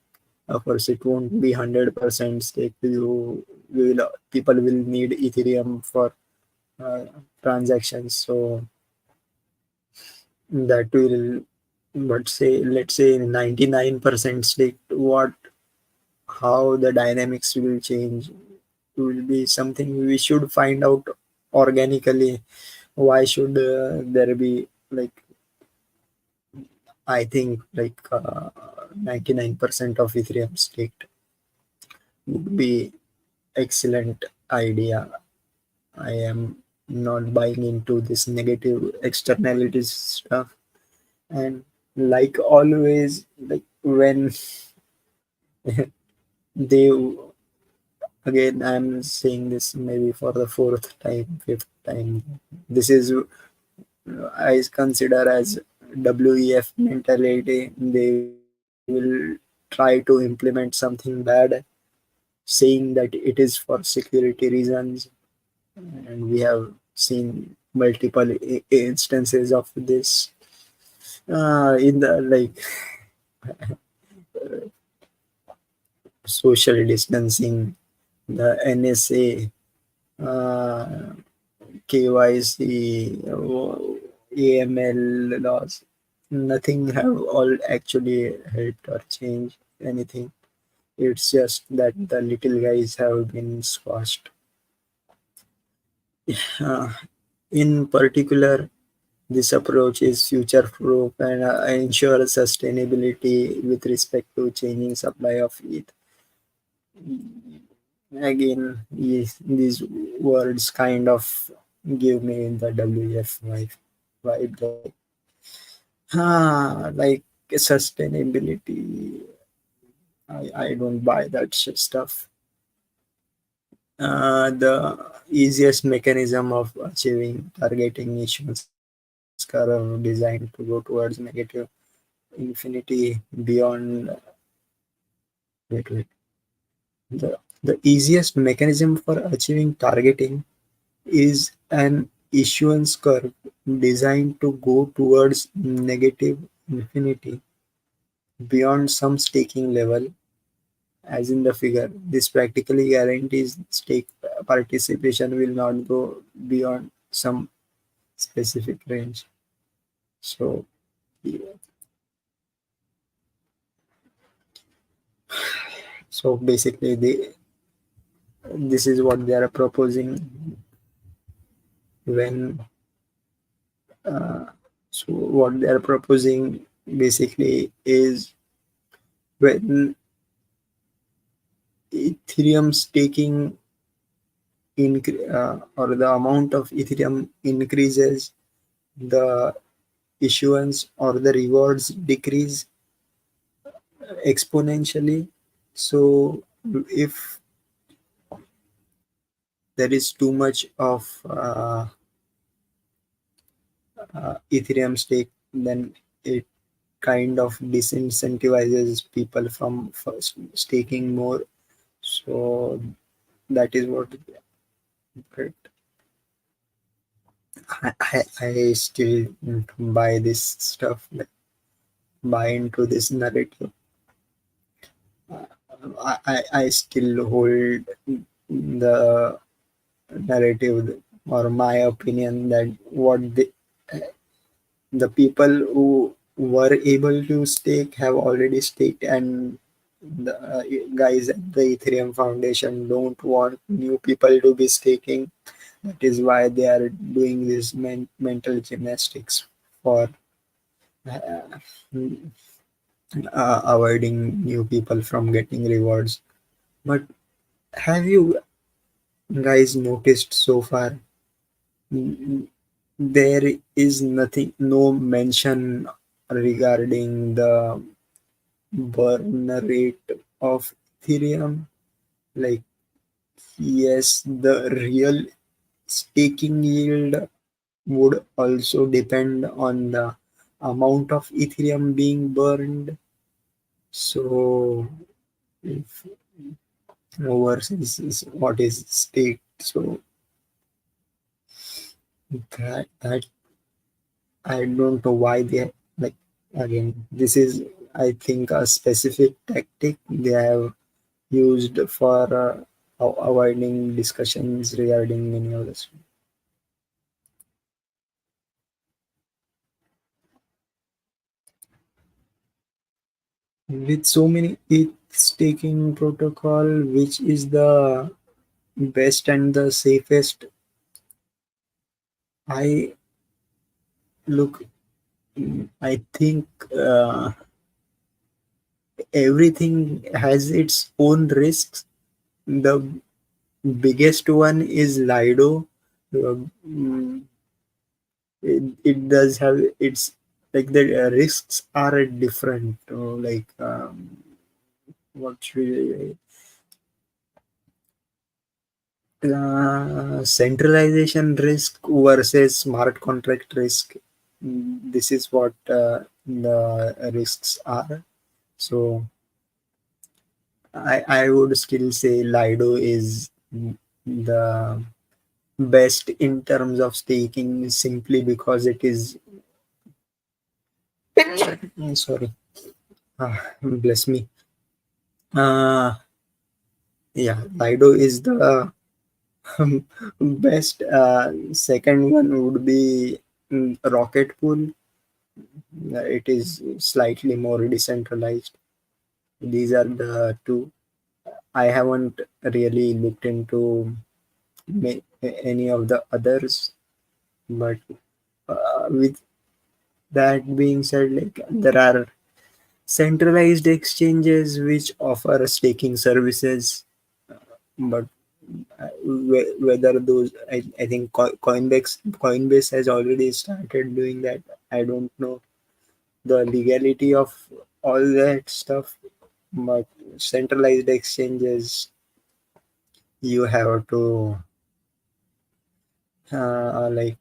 Of course, it won't be 100% stake. People will need Ethereum for uh, transactions, so that will. But let's say 99% stake. What how the dynamics will change will be something we should find out organically. Why should there be like I think like 99% of Ethereum staked would be excellent idea. I am not buying into this negative externalities stuff. And like always, like when they again, I'm saying this maybe for the fourth time, fifth time. This is I consider as WEF mentality. They will try to implement something bad, saying that it is for security reasons, and we have seen multiple instances of this in the like social distancing, the NSA, uh, KYC, AML laws. Nothing have all actually helped or changed anything. It's just that the little guys have been squashed. Uh, in particular, this approach is future proof and ensures sustainability with respect to changing supply of ETH. Again, these words kind of give me the WF vibe like sustainability. I don't buy that stuff. The easiest mechanism of achieving targeting issuance curve designed to go towards negative infinity beyond. Wait. The easiest mechanism for achieving targeting is an issuance curve designed to go towards negative infinity beyond some staking level, as in the figure. This practically guarantees stake participation will not go beyond some specific range. So, yeah. So basically, this is what they are proposing when so what they are proposing basically is when Ethereum staking or the amount of Ethereum increases, the issuance or the rewards decrease exponentially. So if there is too much of Ethereum stake, then it kind of disincentivizes people from first staking more. So that is what. But I still buy this stuff, like, buy into this narrative. I still hold the narrative or my opinion that what the people who were able to stake have already staked, and the guys at the Ethereum Foundation don't want new people to be staking. That is why they are doing this mental gymnastics for uh, avoiding new people from getting rewards. But have you guys noticed so far? There is nothing, no mention regarding the burn rate of Ethereum. Like, yes, the real staking yield would also depend on the amount of Ethereum being burned. So, if versus what is staked, so that I don't know why they, like, again, this is, I think, a specific tactic they have used for avoiding discussions regarding many of this. With so many ETH staking protocol, which is the best and the safest? I look, I think everything has its own risks. The biggest one is Lido. Mm, it does have its, like, the risks are different. Like, what should centralization risk versus smart contract risk. This is what the risks are. So I would still say Lido is the best in terms of staking, simply because it is sorry, bless me. uh yeah, Lido is the best. Second one would be Rocket Pool. It is slightly more decentralized. These are the two. I haven't really looked into any of the others, but with that being said, like, there are centralized exchanges which offer staking services, but whether those, I think Coinbase has already started doing that. I don't know the legality of all that stuff, but centralized exchanges, you have to like,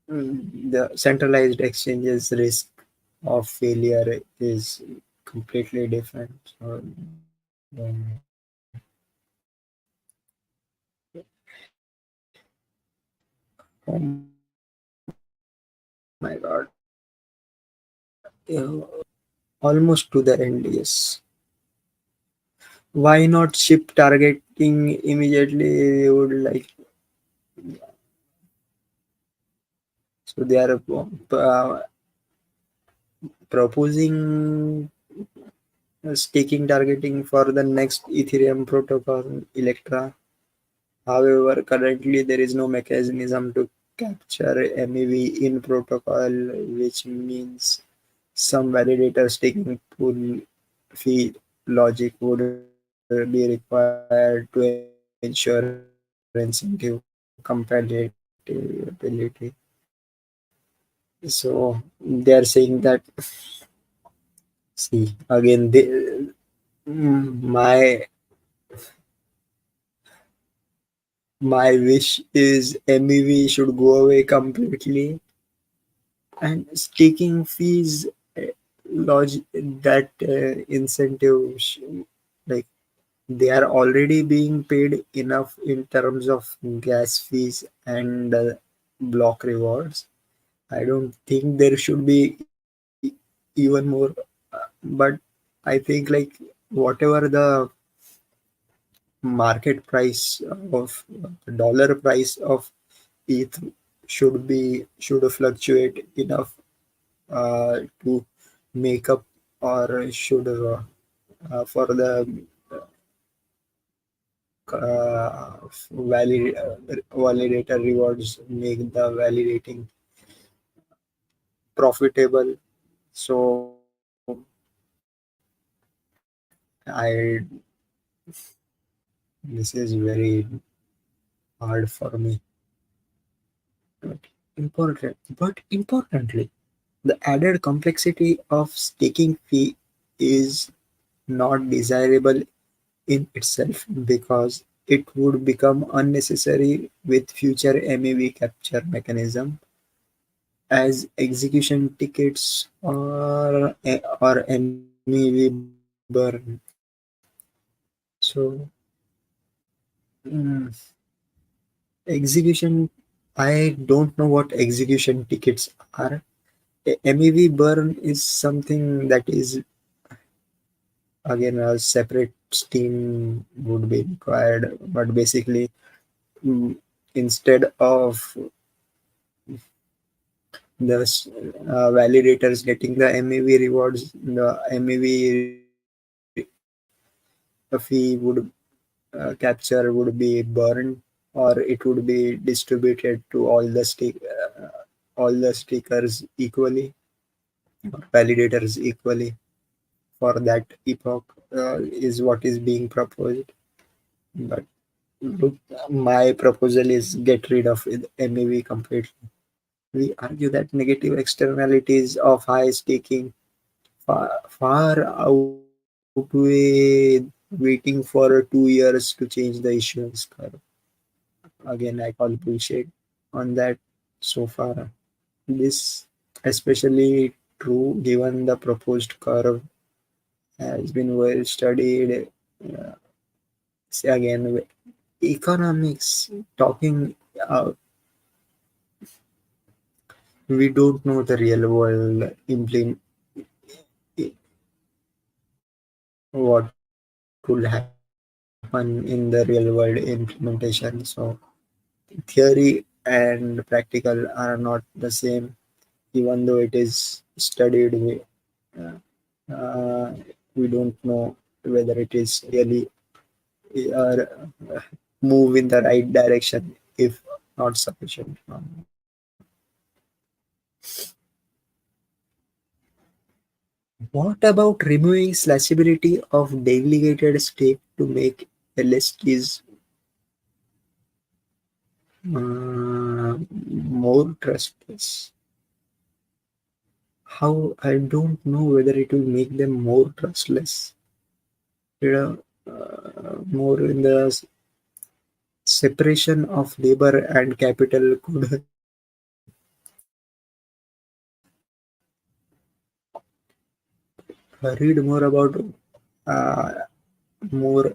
the centralized exchanges risk of failure is completely different. So, oh my god, yeah, almost to the end. Yes, why not ship targeting immediately? We would like, so they are proposing staking targeting for the next Ethereum protocol, Electra. However, currently there is no mechanism to capture MEV in protocol, which means some validators taking pool fee logic would be required to ensure incentive compatibility. So they are saying that, see again, my wish is MEV should go away completely, and staking fees, log that incentive, like they are already being paid enough in terms of gas fees and block rewards. I don't think there should be even more, but I think like whatever the market price of dollar price of ETH should fluctuate enough to make up, or should for the valid validator rewards make the validating profitable. So I this is very hard for me. But importantly, the added complexity of staking fee is not desirable in itself, because it would become unnecessary with future MEV capture mechanism, as execution tickets or MEV burn. So mm, execution, I don't know what execution tickets are. MEV burn is something that is again a separate steam would be required, but basically, mm, instead of the validators getting the MEV rewards, the MEV fee would capture would be burned, or it would be distributed to all the stakers equally, or validators equally for that epoch, is what is being proposed. But look, my proposal is get rid of MEV completely. We argue that negative externalities of high staking far outweigh waiting for 2 years to change the issuance curve. Again, I call bullshit on that so far. This especially true given the proposed curve has been well studied. Uh, See again, economics talking, we don't know the real world what will happen in the real world implementation. So theory and practical are not the same, even though it is studied. Uh, we don't know whether it is really move in the right direction if not sufficient. What about removing slashability of delegated state to make LSTs more trustless? How, I don't know whether it will make them more trustless. More in the separation of labor and capital could read more about more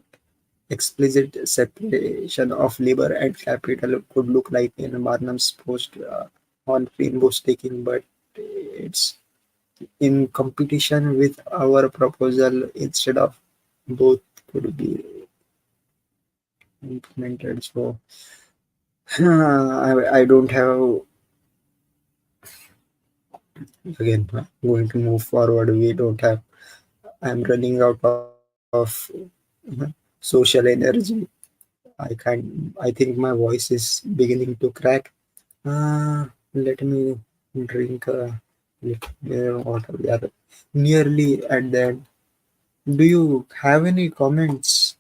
explicit separation of labor and capital could look like in Barnum's post on rainbow staking, but it's in competition with our proposal. Instead of both could be implemented. So I don't have, again, going to move forward. We don't have, I'm running out of social energy. I think my voice is beginning to crack. Let me drink a little water. We are nearly at the end. Do you have any comments?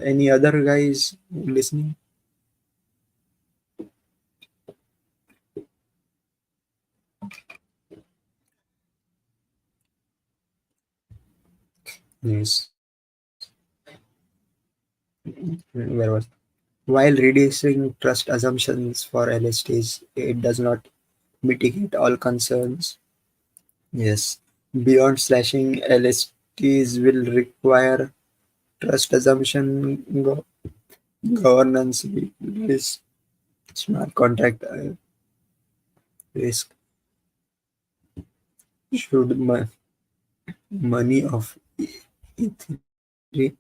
Any other guys listening? Yes. Where was While reducing trust assumptions for LSTs, it does not mitigate all concerns. Yes. Beyond slashing, LSTs will require trust assumption governance risk, smart contract risk. Should money of Ethereum,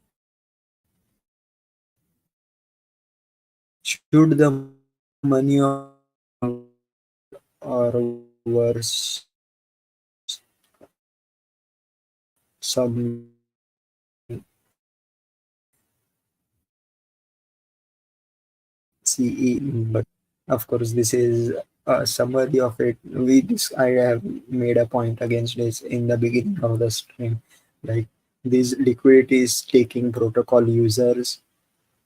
should the money of or worse some CE, but of course this is a summary of it. I have made a point against this in the beginning of the stream, like these liquidity staking protocol users,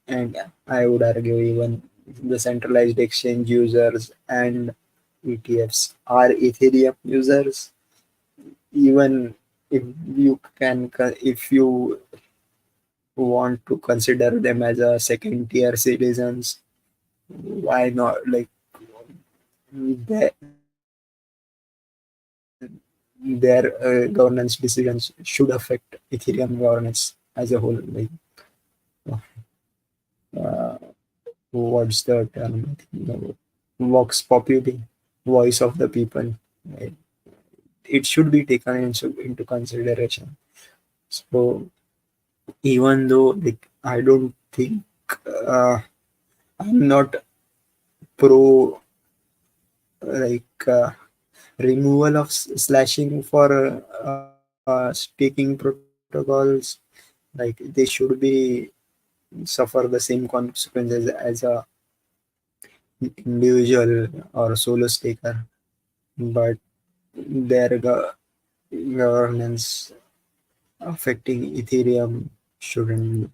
and I would argue even the centralized exchange users and ETFs are Ethereum users. Even if if you want to consider them as a second tier citizens, why not? Like their governance decisions should affect Ethereum governance as a whole. Like, uh, what's the term? Vox populi, voice of the people. Right? It should be taken into consideration. So even though like I don't think uh, I'm not pro like removal of slashing for staking protocols, like they should be suffer the same consequences as a individual or solo staker, but their governance affecting Ethereum shouldn't.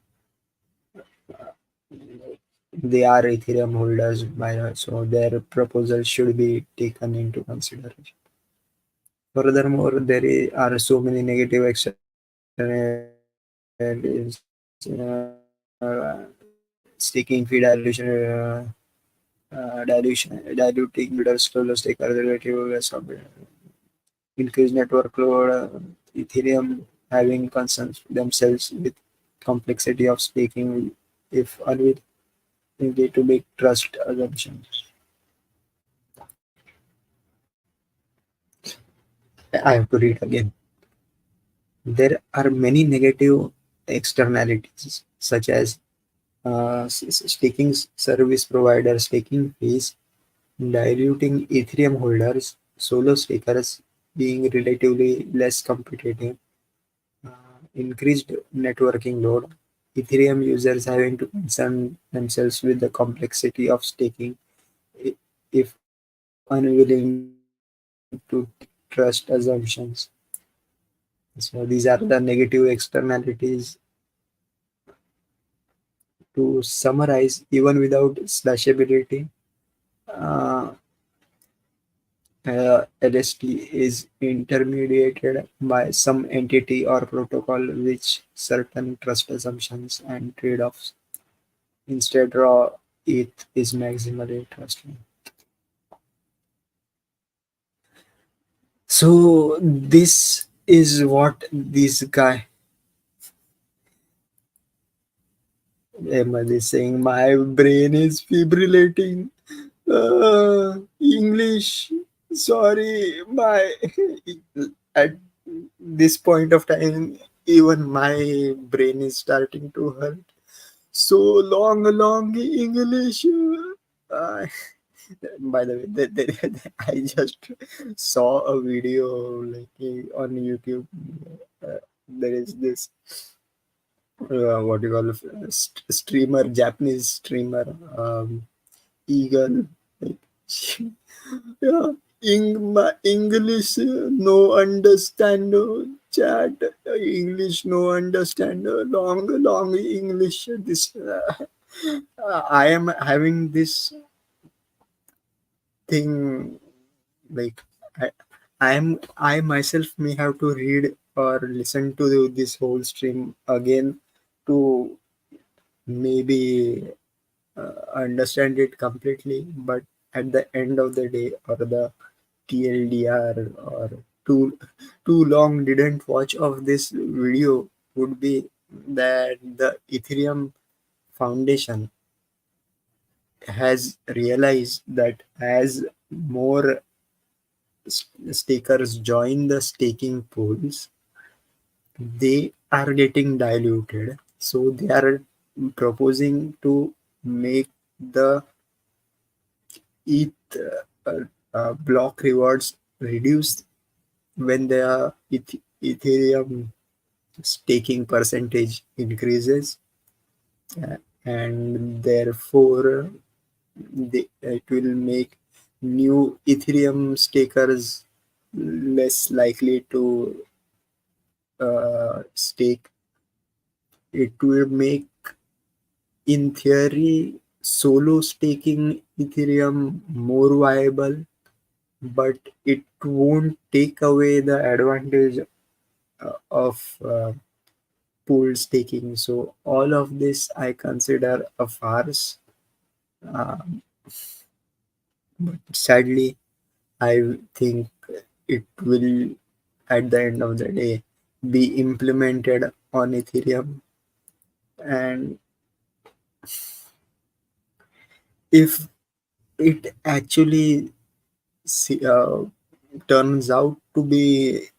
They are Ethereum holders by now, so their proposal should be taken into consideration. Furthermore, are so many negative externalities. Staking fee diluting builders, solo stakers, relative increased network load, Ethereum having concerns themselves with complexity of staking if unwilling to make trust assumptions. I have to read again. There are many negative externalities, such as staking service providers staking fees, diluting Ethereum holders, solo stakers being relatively less competitive, increased networking load, Ethereum users having to concern themselves with the complexity of staking if unwilling to trust assumptions. So these are the negative externalities. To summarize, even without slashability, uh, LST is intermediated by some entity or protocol with certain trust assumptions and trade-offs. Instead, raw ETH is maximally trusted. So this is what this guy Ahmed is saying. My brain is fibrillating. English. Sorry, my at this point of time, even my brain is starting to hurt. So long English. Uh, by the way, I just saw a video like on YouTube. There is this what do you call it, streamer, Japanese streamer, Eagle. Like, yeah, my English no understand chat. English no understand long English. This I am having this thing like I, I myself may have to read or listen to this whole stream again to maybe understand it completely. But at the end of the day, or the TLDR, or too too long didn't watch of this video, would be that the Ethereum Foundation has realized that as more stakers join the staking pools, they are getting diluted. So they are proposing to make the ETH block rewards reduce when the Ethereum staking percentage increases, and therefore it will make new Ethereum stakers less likely to stake. It will make, in theory, solo staking Ethereum more viable, but it won't take away the advantage of pool staking. So all of this I consider a farce. Um, but sadly, I think it will, at the end of the day, be implemented on Ethereum. And if it actually see, turns out to be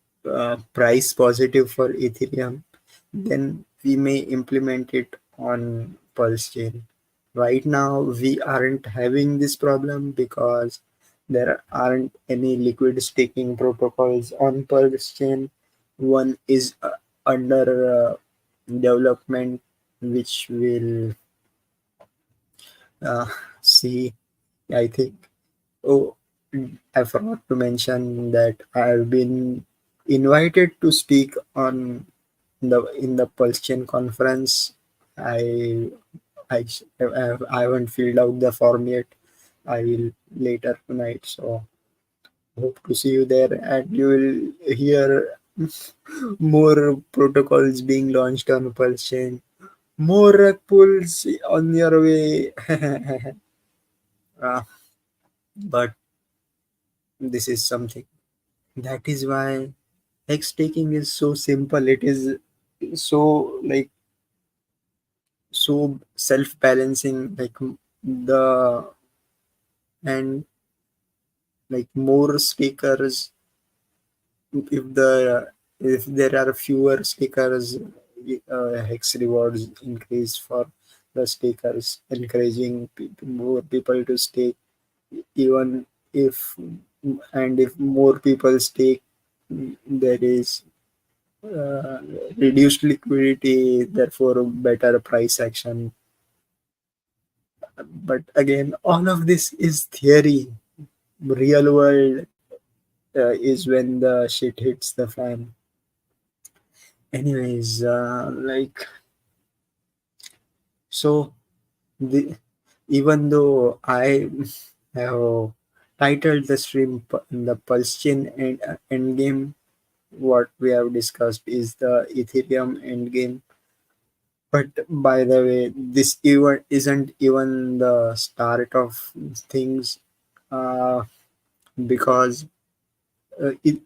price positive for Ethereum, then we may implement it on Pulse chain. Right now, we aren't having this problem because there aren't any liquid staking protocols on Pulse chain. One is under development, which will uh, see, I think. Oh, I forgot to mention that I've been invited to speak on the Pulse Chain conference. I I haven't filled out the form yet. I will later tonight. So hope to see you there, and you will hear more protocols being launched on Pulse Chain. More rug pulls on your way. Ah, but this is something. That is why Hex taking is so simple. It is so like so self-balancing. Like the and like more stickers. If there are fewer stickers, Hex rewards increase for the stickers, encouraging more people to stake. Even if if more people stake, there is uh, reduced liquidity, therefore better price action. But again, all of this is theory. Real world is when the shit hits the fan. Anyways, so the even though I have titled the stream the Pulse Chain and Endgame, what we have discussed is the Ethereum Endgame. But by the way, this even isn't even the start of things, uh, because it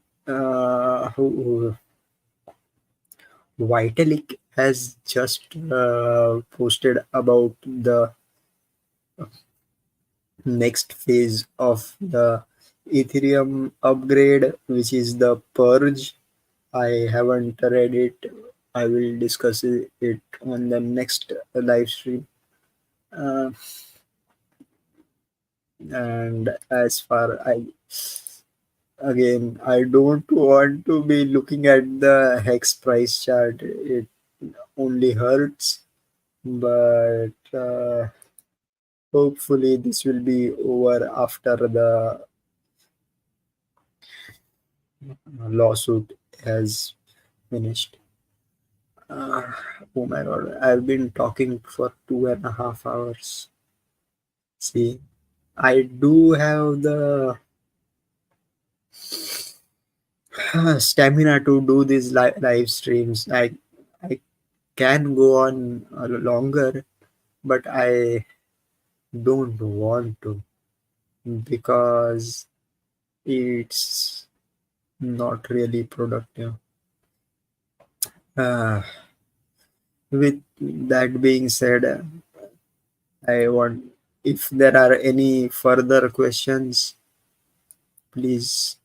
Vitalik has just posted about the next phase of the Ethereum upgrade, which is the purge. I haven't read it. I will discuss it on the next live stream. Uh, and as far I again, I don't want to be looking at the hex price chart. It only hurts. But hopefully this will be over after the lawsuit has finished. Oh my god, I've been talking for 2.5 hours. See, I do have the stamina to do these live streams. I can go on longer, but I don't want to because it's not really productive. Uh, with that being said, I want, if there are any further questions, please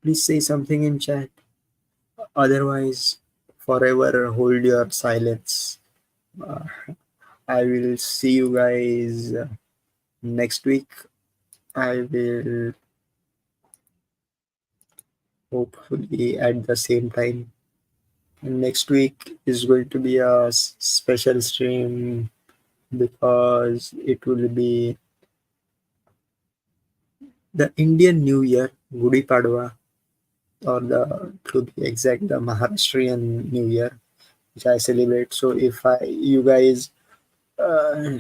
please say something in chat. Otherwise, forever hold your silence. Uh, I will see you guys next week. I will hopefully at the same time. Next week is going to be a special stream because it will be the Indian New Year, Gudi Padwa, or to be exact, the Maharashtrian New Year, which I celebrate. So if you guys uh,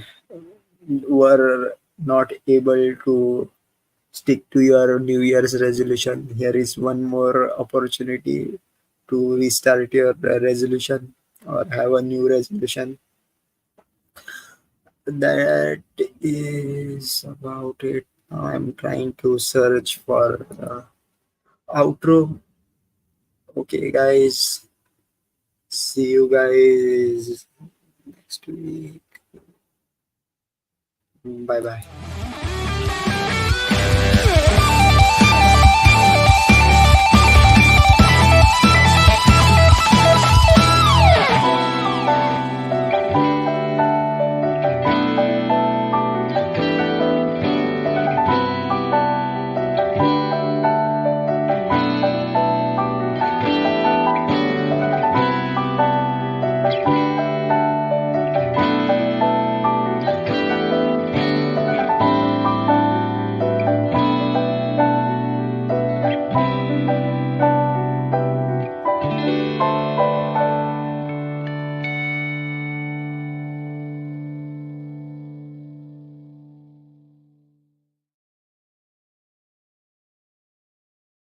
were not able to stick to your New Year's resolution, here is one more opportunity to restart your resolution or have a new resolution. That is about it. I'm trying to search for outro. Okay, guys. See you guys next week. Bye bye.